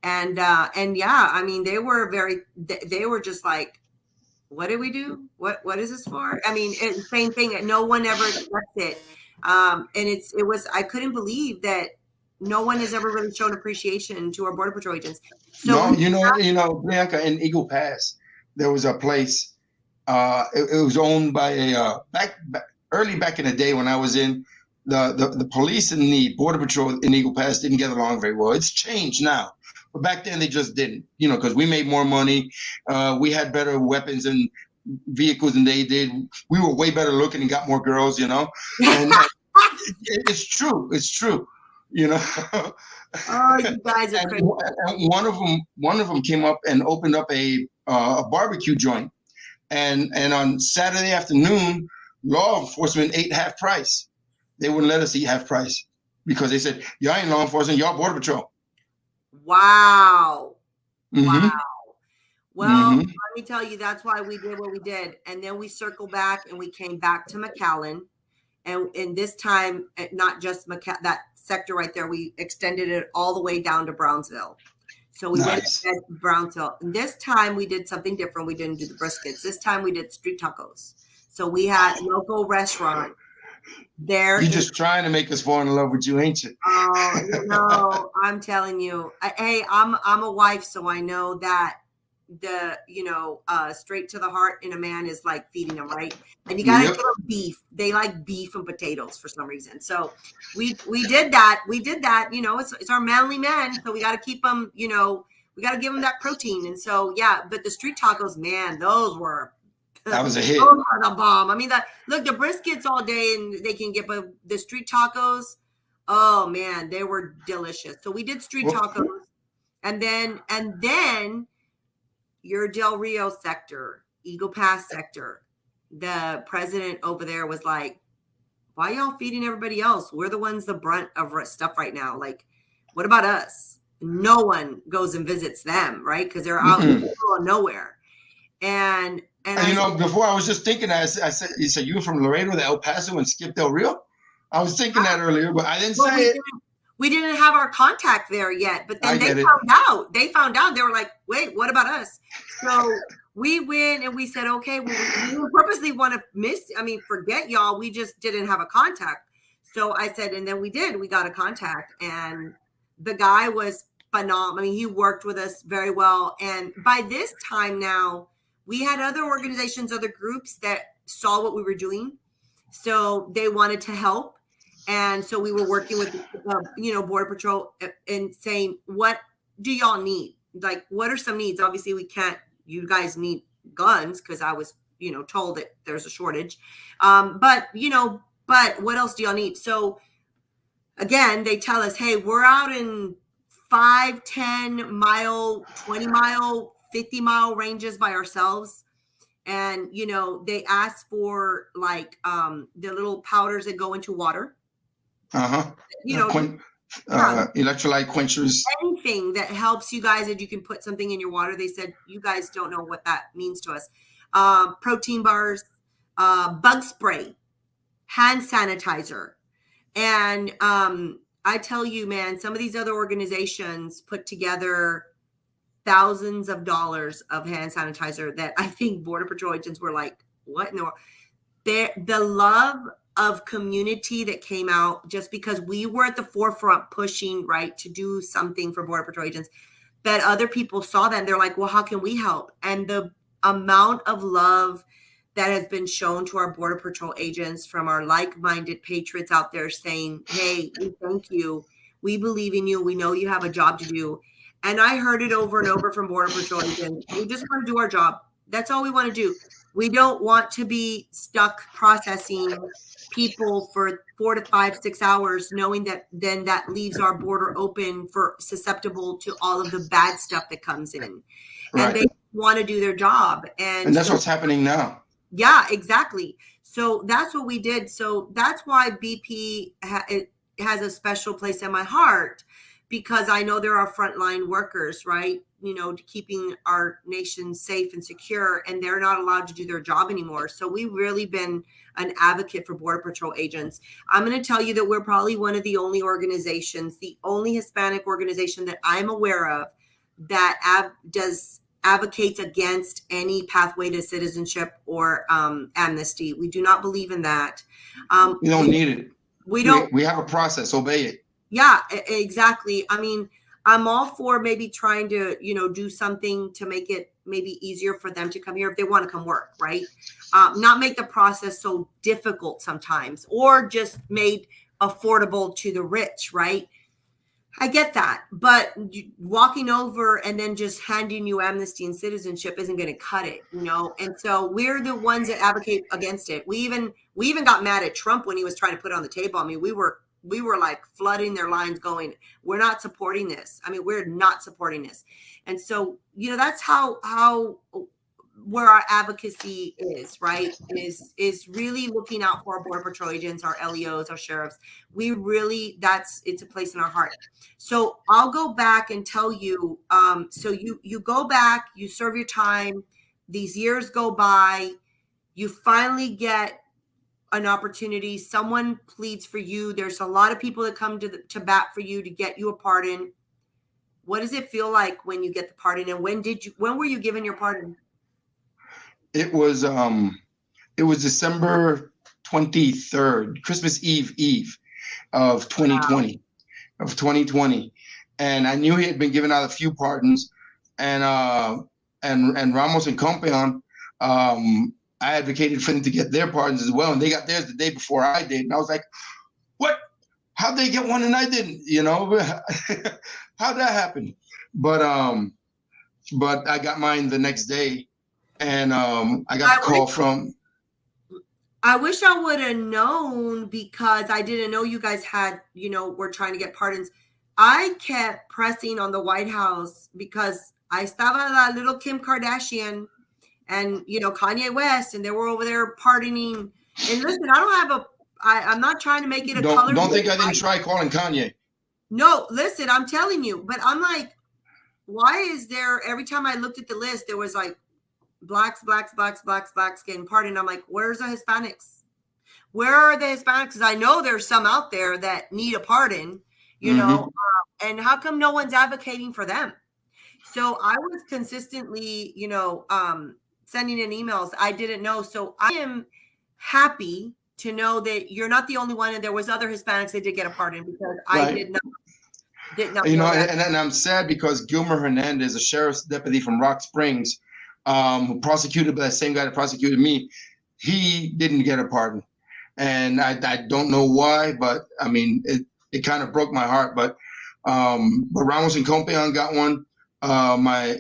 And yeah, I mean, they were just like, what did we do? What is this for? I mean, same thing. No one ever expects it. And I couldn't believe that no one has ever really shown appreciation to our Border Patrol agents. So no, you know, Bianca, in Eagle Pass, there was a place. It was owned by a early back in the day, when I was in the police and the Border Patrol in Eagle Pass didn't get along very well. It's changed now. But back then they just didn't, you know, because we made more money. We had better weapons and vehicles than they did. We were way better looking and got more girls, you know. And it's true. It's true. You know. Oh, you guys are crazy. And one of them came up and opened up a barbecue joint. And on Saturday afternoon, law enforcement ate half price. They wouldn't let us eat half price because they said, y'all ain't law enforcement, y'all Border Patrol. Wow. Mm-hmm. Wow. Well, let me tell you, that's why we did what we did. And then we circled back and we came back to McAllen. And this time, not just that sector right there, we extended it all the way down to Brownsville. So we went to Brownsville. And this time we did something different. We didn't do the briskets. This time we did street tacos. So we had local restaurant there. You're just trying to make us fall in love with you, ain't you? Oh, no, I'm telling you. Hey, I'm a wife, so I know that the, you know, straight to the heart in a man is like feeding them, right? And you gotta give them beef. They like beef and potatoes for some reason. So we did that. You know, it's our manly men, so we got to keep them. You know, we got to give them that protein. And so yeah, but the street tacos, man, that was a hit. Those are the bomb. I mean, look, the briskets all day and they can get, but the street tacos, oh man, they were delicious. So we did street tacos, and then your Del Rio sector, Eagle Pass sector, the president over there was like, why y'all feeding everybody else? We're the ones the brunt of stuff right now. Like, what about us? No one goes and visits them, right? Because they're out in the middle of nowhere. And you know, before I was just thinking that, I said, you said you were from Laredo to El Paso and skipped Del Rio? I was thinking that earlier, but I didn't say it. we didn't have our contact there yet, but then they found out. They were like, wait, what about us? So we went and we said, okay, well, we purposely want to forget y'all. We just didn't have a contact. So I said, and then we got a contact, and the guy was phenomenal. I mean, he worked with us very well. And by this time now, we had other organizations, other groups that saw what we were doing. So they wanted to help. And so we were working with, Border Patrol and saying, what do y'all need? Like, what are some needs? Obviously, you guys need guns, because I was, told that there's a shortage. But what else do y'all need? So again, they tell us, hey, we're out in 5, 10 mile, 20 mile, 50 mile ranges by ourselves. And, they ask for like the little powders that go into water. Electrolyte quenchers. Anything that helps you guys, that you can put something in your water. They said, you guys don't know what that means to us. Protein bars, bug spray, hand sanitizer. And I tell you, man, some of these other organizations put together thousands of dollars of hand sanitizer that I think Border Patrol agents were like, what in the world? The love of community that came out, just because we were at the forefront pushing, right, to do something for Border Patrol agents, that other people saw that and they're like, well, how can we help? And the amount of love that has been shown to our Border Patrol agents from our like-minded patriots out there saying, hey, we thank you. We believe in you. We know you have a job to do. And I heard it over and over from Border Patrol agents. We just want to do our job. That's all we want to do. We don't want to be stuck processing people for 4 to 5, 6 hours, knowing that then that leaves our border open for susceptible to all of the bad stuff that comes in. Right. And they want to do their job. And that's what's happening now. Yeah, exactly. So that's what we did. So that's why BP it has a special place in my heart, because I know there are frontline workers, right? Keeping our nation safe and secure, and they're not allowed to do their job anymore. So we've really been an advocate for Border Patrol agents. I'm going to tell you that we're probably one of the only organizations, the only Hispanic organization that I'm aware of that advocates against any pathway to citizenship or amnesty. We do not believe in that. We don't need it. We don't. We have a process. Obey it. Yeah, exactly. I mean, I'm all for maybe trying to, do something to make it maybe easier for them to come here if they want to come work, right? Not make the process so difficult sometimes, or just made affordable to the rich, right? I get that, but walking over and then just handing you amnesty and citizenship isn't going to cut it, And so we're the ones that advocate against it. We even got mad at Trump when he was trying to put it on the table. I mean, we were like flooding their lines going, we're not supporting this. I mean, we're not supporting this. And so, that's how where our advocacy is, right? Is really looking out for our Border Patrol agents, our LEOs, our sheriffs. It's a place in our heart. So I'll go back and tell you, so you go back, you serve your time, these years go by, you finally get an opportunity, someone pleads for you. There's a lot of people that come to bat for you to get you a pardon. What does it feel like when you get the pardon? And when were you given your pardon? It was December 23rd, Christmas Eve of 2020. Wow. Of 2020. And I knew he had been giving out a few pardons, and Ramos and Compeon, I advocated for them to get their pardons as well, and they got theirs the day before I did. And I was like, what? How'd they get one and I didn't? How'd that happen? But I got mine the next day, and I got a call from. I wish I would have known, because I didn't know you guys had, were trying to get pardons. I kept pressing on the White House because I estaba la little Kim Kardashian and, Kanye West, and they were over there pardoning. And listen, I'm not trying to make it a color. Don't think I didn't try calling Kanye. No, listen, I'm telling you, but I'm like, why is there, every time I looked at the list, there was like blacks getting pardoned. I'm like, where's the Hispanics? Where are the Hispanics? Because I know there's some out there that need a pardon, you know, and how come no one's advocating for them? So I was consistently, you know, sending in emails. I didn't know. So I am happy to know that you're not the only one, and there was other Hispanics that did get a pardon, because I did not you know, that. and I'm sad because Gilmer Hernandez, a sheriff's deputy from Rock Springs, who prosecuted by the same guy that prosecuted me, he didn't get a pardon. And I don't know why, but I mean, it kind of broke my heart. But Ramos and Compeon got one. My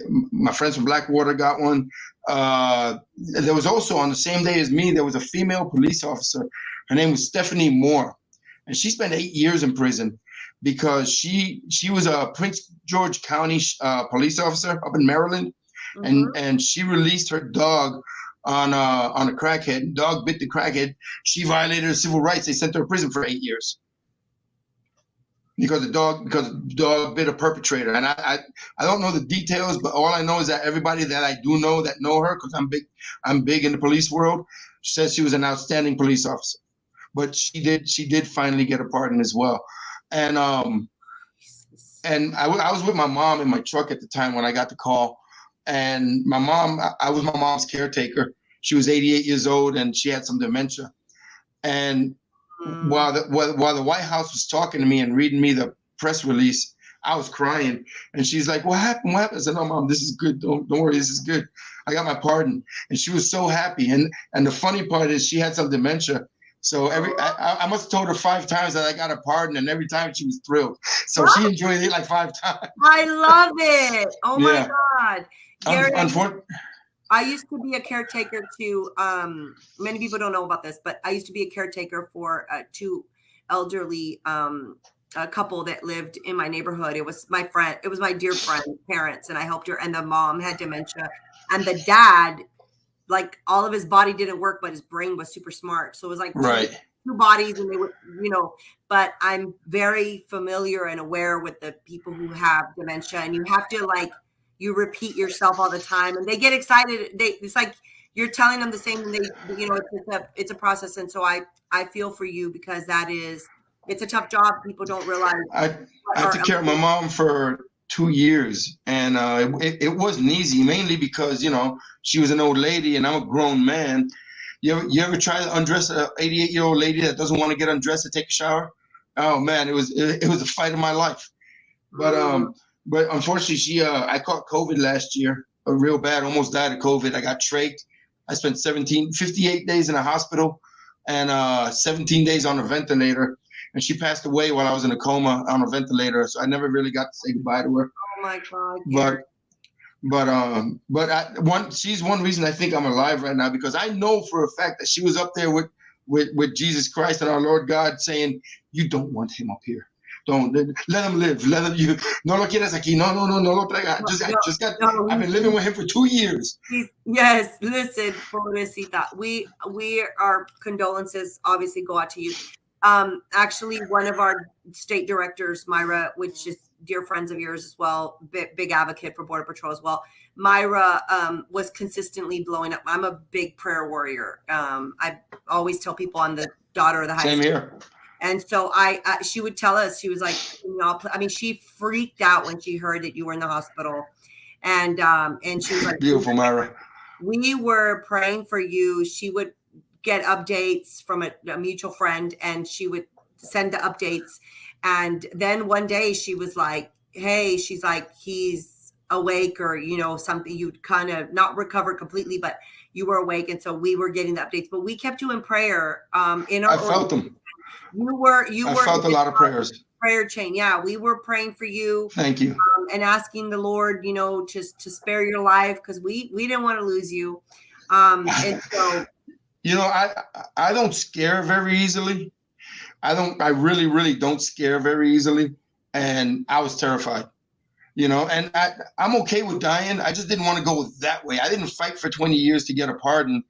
friends from Blackwater got one. There was also, on the same day as me, there was a female police officer. Her name was Stephanie Moore, and she spent 8 years in prison because she was a Prince George County police officer up in Maryland, and she released her dog on a crackhead. Dog bit the crackhead. She violated her civil rights. They sent her to prison for 8 years because the dog bit a perpetrator. And I don't know the details, but all I know is that everybody that I do know that know her, because I'm big in the police world, says she was an outstanding police officer. But she did finally get a pardon as well. And I was with my mom in my truck at the time when I got the call. And I was my mom's caretaker. She was 88 years old and she had some dementia. And while the White House was talking to me and reading me the press release, I was crying. And she's like, "What happened? What happened?" I said, "No, Mom, this is good. Don't worry, this is good. I got my pardon." And she was so happy. And the funny part is she had some dementia. So I must have told her 5 times that I got a pardon, and every time she was thrilled. So she enjoyed it like 5 times. I love it. Oh my God. Gary, I used to be a caretaker to, many people don't know about this, but I used to be a caretaker for 2 elderly a couple that lived in my neighborhood. It was my dear friend's parents, and I helped her, and the mom had dementia, and the dad, like, all of his body didn't work, but his brain was super smart. So it was like two bodies, and they would, you know, but I'm very familiar and aware with the people who have dementia, and you have to, like, you repeat yourself all the time, and they get excited. It's like you're telling them the same, and they, you know, it's a process. And so I feel for you, because it's a tough job. People don't realize. I took care of my mom for 2 years, and it wasn't easy, mainly because, you know, she was an old lady and I'm a grown man. You ever try to undress an 88-year-old lady that doesn't want to get undressed to take a shower? Oh man, it was a fight of my life. But unfortunately, I caught COVID last year, real bad, almost died of COVID. I got trached. I spent 58 days in a hospital and 17 days on a ventilator. And she passed away while I was in a coma on a ventilator. So I never really got to say goodbye to her. Oh my God. She's one reason I think I'm alive right now, because I know for a fact that she was up there with Jesus Christ and our Lord God saying, "You don't want him up here. Don't let him live. Let him. You no lo quieres aquí. No lo traiga. I've been living with him for 2 years." Yes, listen, pobrecita. Our condolences obviously go out to you. Actually, one of our state directors, Myra, which is dear friends of yours as well, big advocate for Border Patrol as well. Myra was consistently blowing up. I'm a big prayer warrior. I always tell people I'm the daughter of the high Same school. here. And so she would tell us, she was like, I mean, she freaked out when she heard that you were in the hospital. And she was like, "Beautiful, Myra. We were praying for you." She would get updates from a mutual friend, and she would send the updates. And then one day she was like, "Hey," she's like, "he's awake," or, you know, something. You'd kind of not recovered completely, but you were awake. And so we were getting the updates, but we kept you in prayer. I felt them. I felt a lot of prayers. Prayer chain. Yeah. We were praying for you. Thank you. And asking the Lord, you know, just to spare your life, because we didn't want to lose you. And so, you know, I don't scare very easily. I really, really don't scare very easily. And I was terrified, you know, and I'm okay with dying. I just didn't want to go that way. I didn't fight for 20 years to get a pardon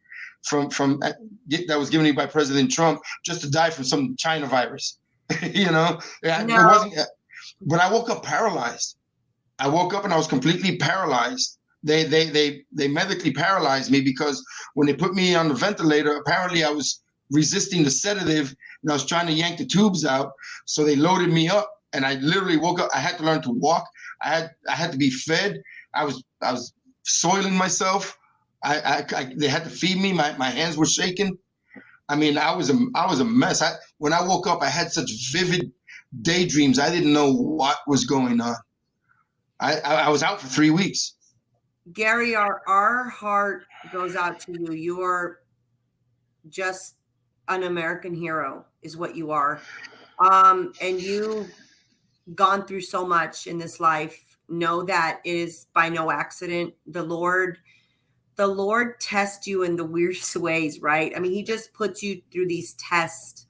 from that was given me by President Trump, just to die from some China virus. You know, It wasn't, but I woke up paralyzed. I woke up and I was completely paralyzed. They medically paralyzed me, because when they put me on the ventilator, apparently I was resisting the sedative and I was trying to yank the tubes out. So they loaded me up and I literally woke up. I had to learn to walk. I had to be fed. I was soiling myself. They had to feed me. My hands were shaking. I mean, I was a mess. When I woke up, I had such vivid daydreams. I didn't know what was going on. I was out for 3 weeks. Gary, our heart goes out to you. You are just an American hero, is what you are. And you've gone through so much in this life. Know that it is by no accident. The Lord tests you in the weirdest ways, right? I mean, he just puts you through these tests.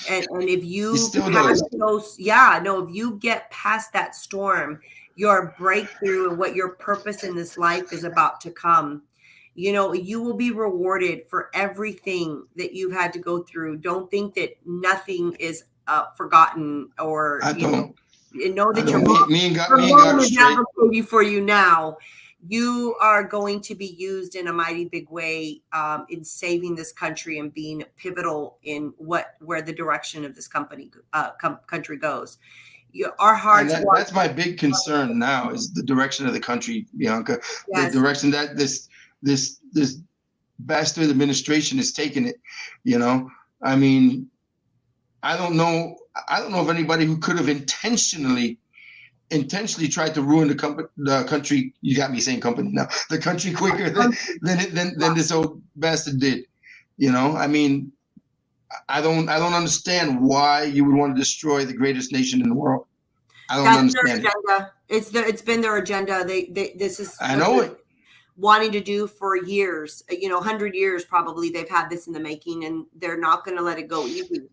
And if you pass those, if you get past that storm, your breakthrough and what your purpose in this life is about to come. You know, you will be rewarded for everything that you've had to go through. Don't think that nothing is forgotten, or know that your mom is advocating for you now. You are going to be used in a mighty big way in saving this country and being pivotal in where the direction of this country goes. Our hearts. That's my big concern now, is the direction of the country, Bianca. Yes. The direction that this bastard administration is taking it. You know, I mean, I don't know of anybody who could have intentionally tried to ruin the country. You got me saying company now. The country quicker than this old bastard did. You know, I mean, I don't understand why you would want to destroy the greatest nation in the world. I don't understand. Their agenda. It's been their agenda. This is. I know it. Wanting to do for years, 100 years probably. They've had this in the making, and they're not going to let it go easy.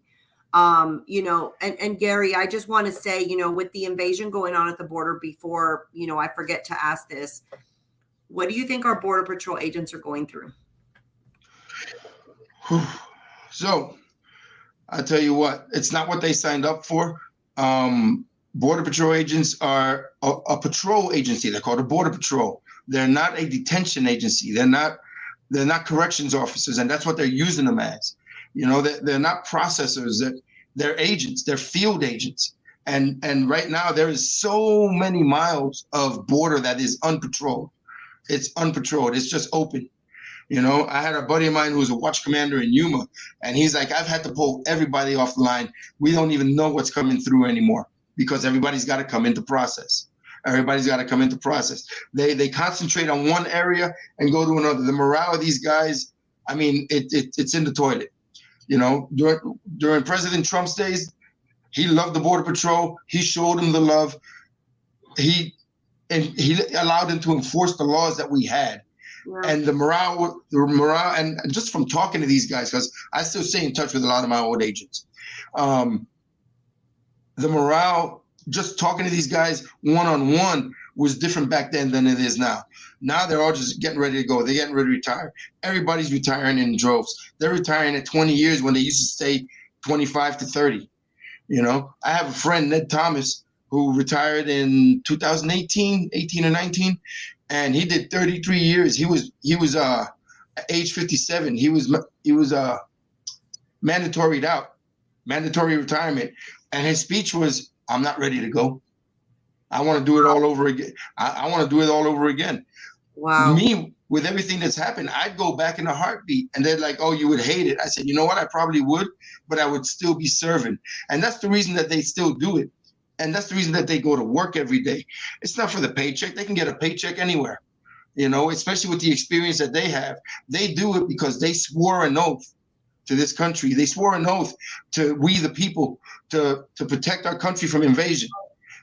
And Gary, I just want to say, with the invasion going on at the border, before, I forget to ask this, what do you think our Border Patrol agents are going through? So I'll tell you what, it's not what they signed up for. Border Patrol agents are a patrol agency. They're called a Border Patrol. They're not a detention agency. They're not corrections officers, and that's what they're using them as. They're not processors. They're agents. They're field agents. And right now there is so many miles of border that is unpatrolled. It's unpatrolled. It's just open. I had a buddy of mine who was a watch commander in Yuma, and he's like, I've had to pull everybody off the line. We don't even know what's coming through anymore because everybody's got to come into process. Everybody's got to come into process. They concentrate on one area and go to another. The morale of these guys, I mean, it's in the toilet. During President Trump's days, he loved the Border Patrol. He showed them the love. He allowed them to enforce the laws that we had. Yeah. And the morale, and just from talking to these guys, because I still stay in touch with a lot of my old agents, the morale, just talking to these guys one-on-one, was different back then than it is now. Now they're all just getting ready to go. They're getting ready to retire. Everybody's retiring in droves. They're retiring at 20 years when they used to stay 25 to 30. I have a friend, Ned Thomas, who retired in 2018 or 19, and he did 33 years. He was age 57. He was mandatory retirement, and his speech was, "I'm not ready to go. I want to do it all over again. I want to do it all over again." Wow. Me, with everything that's happened, I'd go back in a heartbeat. And they're like, "Oh, you would hate it." I said, "You know what? I probably would, but I would still be serving." And that's the reason that they still do it. And that's the reason that they go to work every day. It's not for the paycheck. They can get a paycheck anywhere, especially with the experience that they have. They do it because they swore an oath to this country. They swore an oath to we the people, to protect our country from invasion.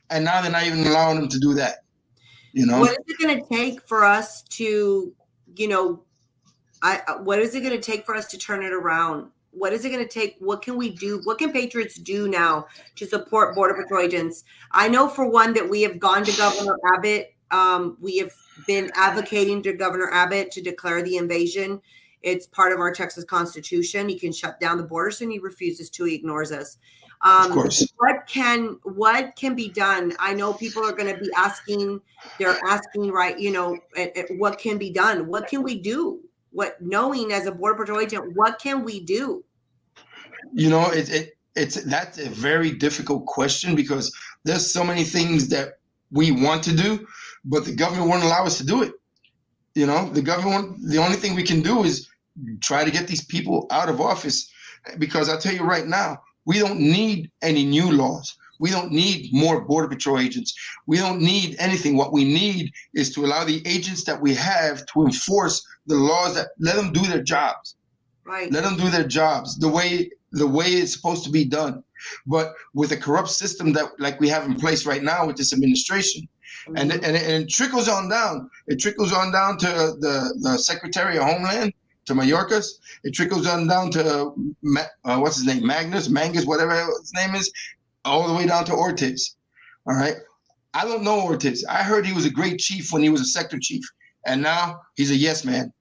And now they're not even allowing them to do that. What is it going to take for us to, what is it going to take for us to turn it around? What is it going to take? What can we do? What can patriots do now to support Border Patrol agents? I know, for one, that we have gone to Governor Abbott. We have been advocating to Governor Abbott to declare the invasion. It's part of our Texas Constitution. He can shut down the borders, and he refuses to. He ignores us. Of course. What can be done? I know people are going to be asking. They're asking, right? What can be done? What can we do? Knowing as a Border Patrol agent, what can we do? that's a very difficult question because there's so many things that we want to do, but the government won't allow us to do it. You know, the only thing we can do is try to get these people out of office, because I'll tell you right now, we don't need any new laws. We don't need more Border Patrol agents. We don't need anything. What we need is to allow the agents that we have to enforce the laws, that let them do their jobs. Right. Let them do their jobs the way it's supposed to be done. But with a corrupt system that like we have in place right now with this administration, and it trickles on down. It trickles on down to the Secretary of Homeland, to Mayorkas. It trickles on down to what's his name, Mangus, whatever his name is, all the way down to Ortiz. All right. I don't know Ortiz. I heard he was a great chief when he was a sector chief, and now he's a yes man.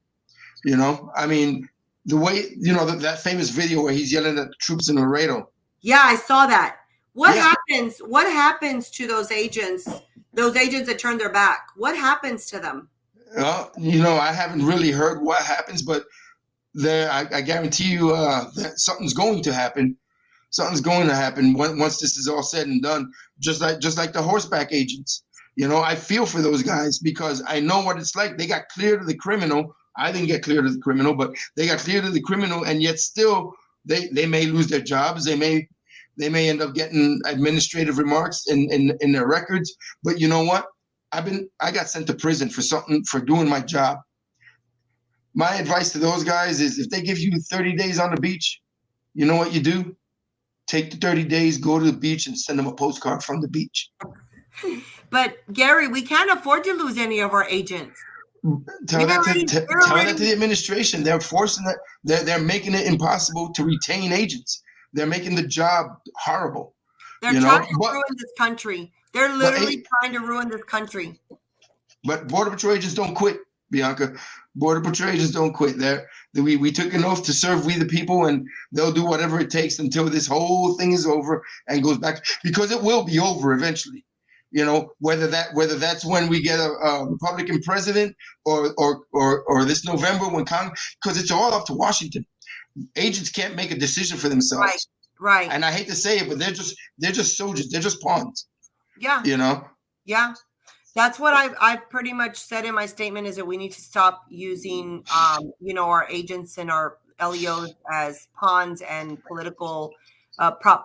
You know, I mean, the way, you know, that famous video where he's yelling at the troops in Laredo. Yeah, I saw that. What happens? What happens to those agents? Those agents that turn their back. What happens to them? You know, I haven't really heard what happens, but I guarantee you that something's going to happen. Something's going to happen once this is all said and done. Just like the horseback agents. You know, I feel for those guys because I know what it's like. They got cleared of the criminal. I didn't get cleared of the criminal, but they got cleared of the criminal, and yet still they may lose their jobs. They may end up getting administrative remarks in their records. But you know what? I got sent to prison for doing my job. My advice to those guys is, if they give you 30 days on the beach, you know what you do? Take the 30 days, go to the beach, and send them a postcard from the beach. But Gary, we can't afford to lose any of our agents. Tell that to the administration. They're forcing that. They're making it impossible to retain agents. They're making the job horrible. They're trying to ruin this country. They're literally trying to ruin this country. But Border Patrol agents don't quit, Bianca. Border Patrol agents don't quit. We took an oath to serve we the people, and they'll do whatever it takes until this whole thing is over and goes back, because it will be over eventually. You know, whether that's when we get a Republican president or this November when Congress, because it's all up to Washington. Agents can't make a decision for themselves. Right. And I hate to say it, but they're just soldiers. They're just pawns. Yeah. You know? Yeah. That's what I've pretty much said in my statement, is that we need to stop using, you know, our agents and our LEOs as pawns and political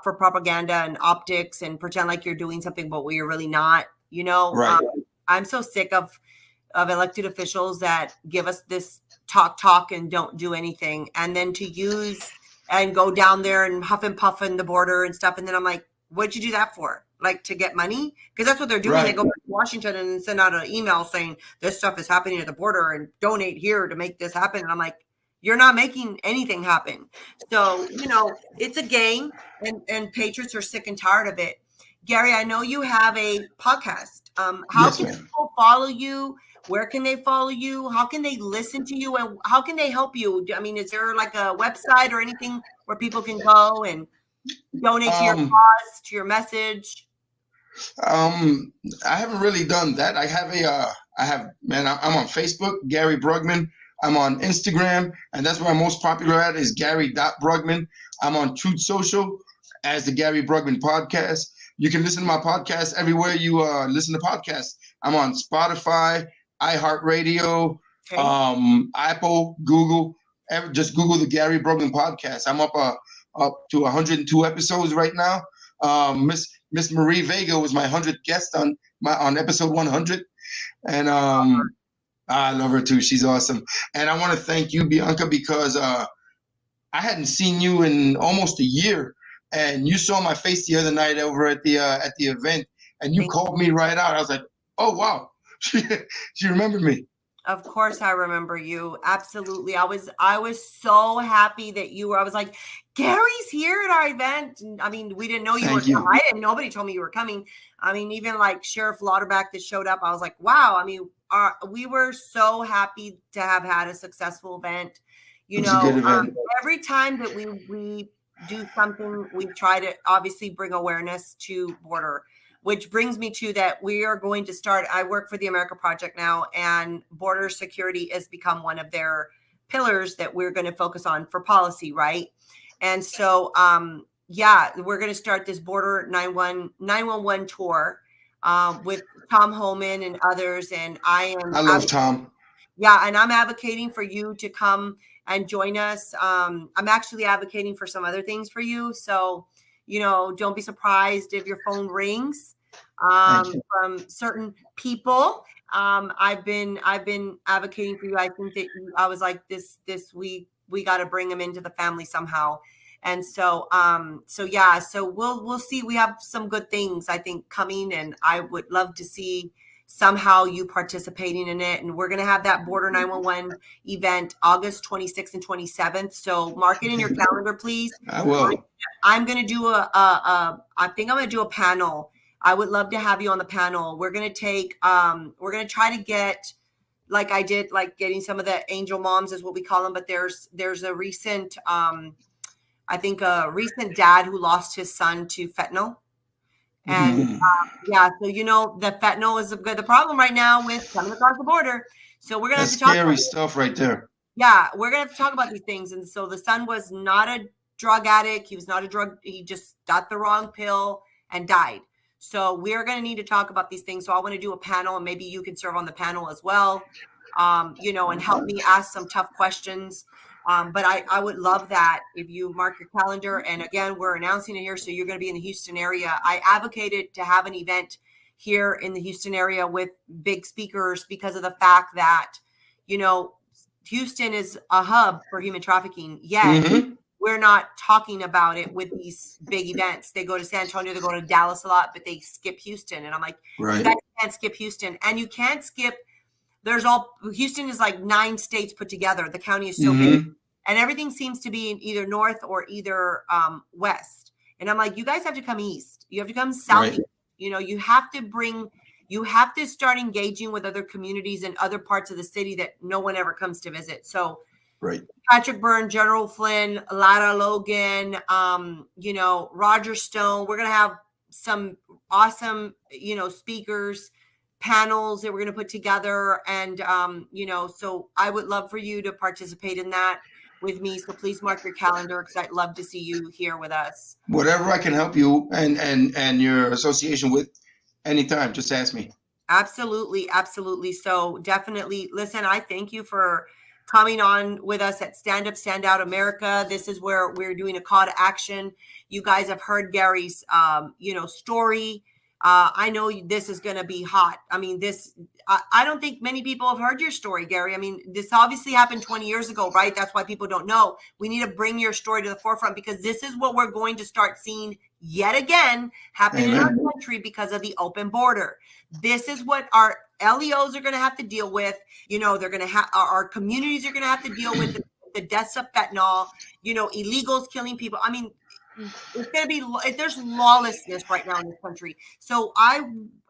for propaganda and optics, and pretend like you're doing something, but you're really not, you know. Right. I'm so sick of elected officials that give us this talk and don't do anything, and then to use and go down there and huff and puff in the border and stuff. And then I'm like, what'd you do that for? Like, to get money? Because that's what they're doing. Right. They go back to Washington and send out an email saying this stuff is happening at the border and donate here to make this happen. And I'm like, you're not making anything happen. So, you know, it's a game, and patriots are sick and tired of it. Gary, I know you have a podcast. How can people follow you? Where can they follow you? How can they listen to you? And how can they help you? I mean, is there like a website or anything where people can go and donate to your cause, to your message? I haven't really done that. I'm on Facebook, Gary Brugman. I'm on Instagram, and that's where I'm most popular at, is Gary.Brugman. I'm on Truth Social as the Gary Brugman Podcast. You can listen to my podcast everywhere you listen to podcasts. I'm on Spotify, iHeartRadio, Apple, Google. Just Google the Gary Brugman Podcast. I'm up to 102 episodes right now. Miss Marie Vega was my 100th guest on episode 100, and I love her too. She's awesome. And I want to thank you, Bianca, because I hadn't seen you in almost a year, and you saw my face the other night over at the event, and you called me right out. I was like, oh wow, she remembered me. Of course I remember you. Absolutely. I was so happy that you were. I was like, Gary's here at our event. And, I mean, we didn't know you were coming. Nobody told me you were coming. I mean, even like Sheriff Lauterbach that showed up, I was like, wow. I mean, we were so happy to have had a successful event. You know, every time that we do something, we try to obviously bring awareness to border. Which brings me to that we are going to start. I work for the America Project now, and border security has become one of their pillars that we're going to focus on for policy, right? And so yeah, we're going to start this border 911 tour with Tom Holman and others. And I love Tom. yeah, and I'm advocating for you to come and join us. I'm actually advocating for some other things for you. So, don't be surprised if your phone rings from certain people. I've been advocating for you. I think that I was like this week, we got to bring them into the family somehow. And so, yeah, so we'll see. We have some good things, I think, coming, and I would love to see somehow you participating in it. And we're going to have that Border 911 event August 26th and 27th. So mark it in your calendar, please. I will. I'm going to do I think I'm going to do a panel. I would love to have you on the panel. We're going to take, we're going to try to get, like I did, like getting some of the angel moms is what we call them. But there's a recent, I think a recent dad who lost his son to fentanyl. And yeah, so the fentanyl is the problem right now with coming across the border. So we're gonna have to talk scary stuff right there. Yeah, we're gonna have to talk about these things. And so the son was not a drug addict. He was not a drug. He just got the wrong pill and died. So we're gonna need to talk about these things. So I want to do a panel, and maybe you can serve on the panel as well. And help me ask some tough questions. But I would love that if you mark your calendar. And again, we're announcing it here. So you're going to be in the Houston area. I advocated to have an event here in the Houston area with big speakers because of the fact that, Houston is a hub for human trafficking. Yet we're not talking about it with these big events. They go to San Antonio, they go to Dallas a lot, but they skip Houston. And I'm like, you guys can't skip Houston. And you can't skip. Houston is like 9 states put together. The county is so big, and everything seems to be in either north or either west. And I'm like, you guys have to come east. You have to come southeast. You have to start engaging with other communities in other parts of the city that no one ever comes to visit. So Patrick Byrne, General Flynn, Lara Logan, Roger Stone. We're going to have some awesome, speakers, panels that we're going to put together. And, so I would love for you to participate in that with me. So please mark your calendar, because I'd love to see you here with us. Whatever I can help you and your association with anytime, just ask me. Absolutely. Absolutely. So definitely listen, I thank you for coming on with us at Stand Up, Stand Out America. This is where we're doing a call to action. You guys have heard Gary's, story. I know this is going to be hot. I mean, I don't think many people have heard your story, Gary. I mean, this obviously happened 20 years ago, right? That's why people don't know. We need to bring your story to the forefront, because this is what we're going to start seeing yet again happen in our country because of the open border. This is what our LEOs are going to have to deal with. They're going to have, our communities are going to have to deal with the deaths of fentanyl, illegals killing people. I mean, it's going to be, there's lawlessness right now in this country. So I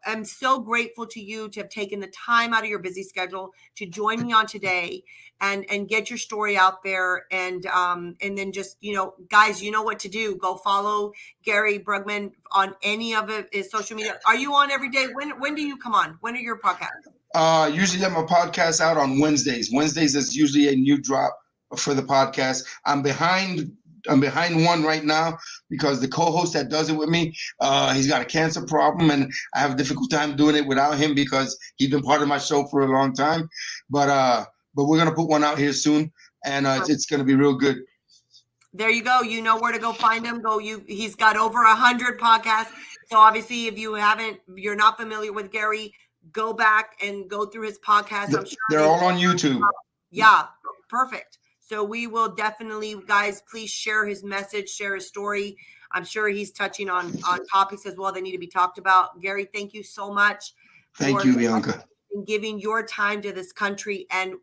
am so grateful to you to have taken the time out of your busy schedule to join me on today and get your story out there. And then just, guys, you know what to do. Go follow Gary Brugman on any of his social media. Are you on every day? When do you come on? When are your podcasts? Usually have my podcast out on Wednesdays. Wednesdays is usually a new drop for the podcast. I'm behind one right now because the co-host that does it with me, he's got a cancer problem, and I have a difficult time doing it without him because he's been part of my show for a long time. But we're gonna put one out here soon, and it's gonna be real good. There you go. You know where to go find him. He's got over 100 podcasts. So obviously, if you're not familiar with Gary, go back and go through his podcast. I'm sure they're all on YouTube. Yeah, perfect. So we will definitely, guys, please share his message, share his story. I'm sure he's touching on topics as well that need to be talked about. Gary, thank you so much. Thank you, Bianca. And giving your time to this country. And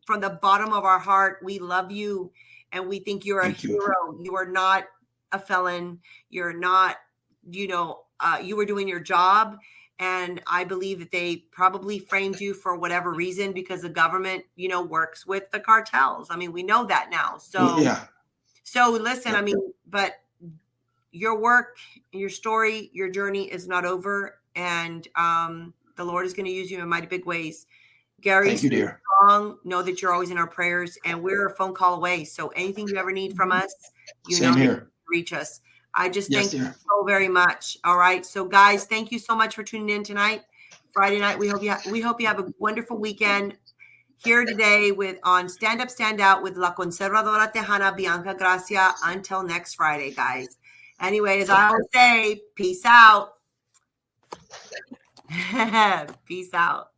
from the bottom of our heart, we love you. And we think you're a hero. You are not a felon. You're not, you were doing your job. And I believe that they probably framed you for whatever reason, because the government, works with the cartels. I mean, we know that now. So, So listen, I mean, but your work, your story, your journey is not over. And the Lord is going to use you in mighty big ways. Gary, thank you, dear. Strong. Know that you're always in our prayers, and we're a phone call away. So anything you ever need from us, Same here. Reach us. I just Yes, thank you dear. so very much. All right. So guys, thank you so much for tuning in tonight. Friday night. We hope you have a wonderful weekend here today on Stand Up, Stand Out with La Conservadora Tejana, Bianca Gracia. Until next Friday, guys. Anyways, I always say, peace out. Peace out.